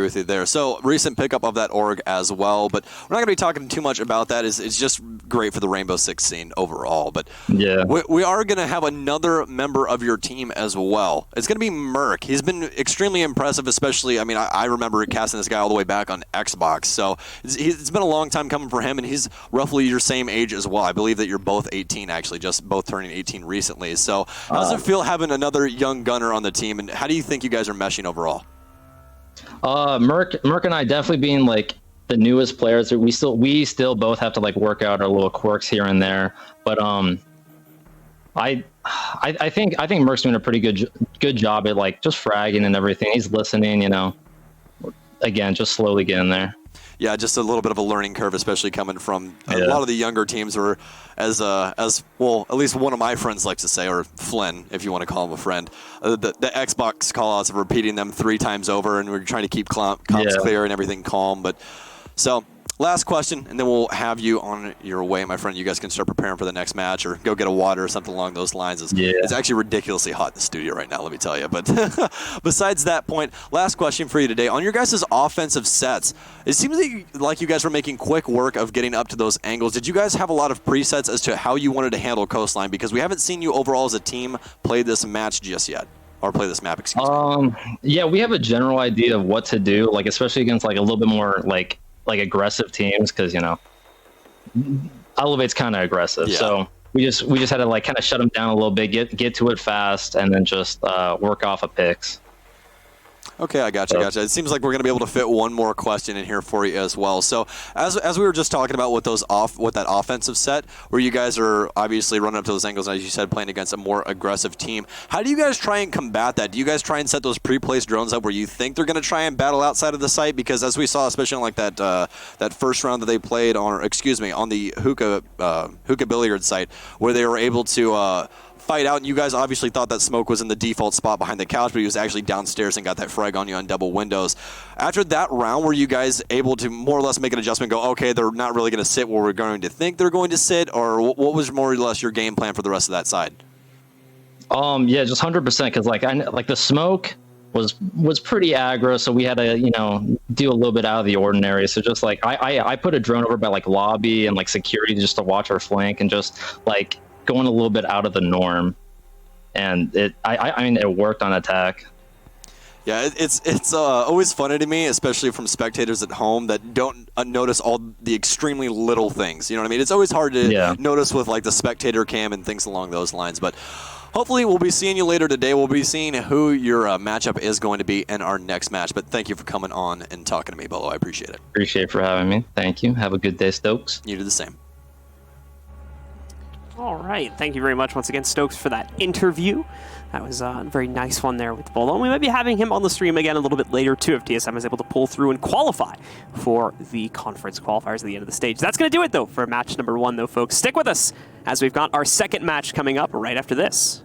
[SPEAKER 2] with you there. So recent pickup of that org as well, but we're not going to be talking too much about that. It's just great for the Rainbow Six scene overall. But
[SPEAKER 5] yeah,
[SPEAKER 2] we are going to have another member of your team as well. It's going to be Merc. He's been extremely impressive, especially, I mean, I remember casting this guy all the way back on Xbox. So it's been a long time coming for him, and he's roughly your same age as well. I believe that you're both 18, actually, just both turning 18 recently. So how does it feel having another young gunner on the team, and how do you think you guys are meshing overall?
[SPEAKER 5] Merc and I definitely being like the newest players, we still both have to like work out our little quirks here and there. But I think Merc's doing a pretty good job at like just fragging and everything. He's listening, you know. Again, just slowly getting there.
[SPEAKER 2] Yeah, just a little bit of a learning curve, especially coming from a lot of the younger teams, or as well, at least one of my friends likes to say, or Flynn, if you want to call him a friend, the Xbox call-outs of repeating them 3 times over, and we're trying to keep comps clear and everything calm. But so, last question, and then we'll have you on your way, my friend. You guys can start preparing for the next match, or go get a water or something along those lines. It's actually ridiculously hot in the studio right now, let me tell you. But besides that point, last question for you today. On your guys' offensive sets, it seems like you guys were making quick work of getting up to those angles. Did you guys have a lot of presets as to how you wanted to handle Coastline? Because we haven't seen you overall as a team play this match just yet. Or play this map, excuse me.
[SPEAKER 5] Yeah, we have a general idea of what to do, like especially against like a little bit more like aggressive teams, because you know Elevate's kind of aggressive, so we just had to like kind of shut them down a little bit, get to it fast, and then just work off of picks.
[SPEAKER 2] Okay, I gotcha. It seems like we're going to be able to fit one more question in here for you as well. So, as we were just talking about with that offensive set, where you guys are obviously running up to those angles, as you said, playing against a more aggressive team, how do you guys try and combat that? Do you guys try and set those pre-placed drones up where you think they're going to try and battle outside of the site? Because as we saw, especially on like that first round that they played on the hookah billiard site, where they were able to fight out, and you guys obviously thought that smoke was in the default spot behind the couch, but he was actually downstairs and got that frag on you on double windows. After that round, were you guys able to more or less make an adjustment, go, okay, they're not really going to sit where we're going to think they're going to sit, or what was more or less your game plan for the rest of that side?
[SPEAKER 5] Yeah, just 100%, because like the smoke was pretty aggro, so we had to, you know, do a little bit out of the ordinary. So just like I put a drone over by like lobby and like security just to watch our flank, and just like going a little bit out of the norm, and I mean it worked on attack.
[SPEAKER 2] Yeah, it's always funny to me, especially from spectators at home that don't notice all the extremely little things. You know what I mean? It's always hard to notice with like the spectator cam and things along those lines. But hopefully we'll be seeing you later today. We'll be seeing who your matchup is going to be in our next match. But thank you for coming on and talking to me, Bolo. I appreciate it.
[SPEAKER 5] Appreciate for having me. Thank you. Have a good day, Stokes.
[SPEAKER 2] You do the same.
[SPEAKER 1] All right. Thank you very much once again, Stokes, for that interview. That was a very nice one there with Bolo. We might be having him on the stream again a little bit later, too, if TSM is able to pull through and qualify for the conference qualifiers at the end of the stage. That's going to do it, though, for match number 1, though, folks. Stick with us, as we've got our second match coming up right after this.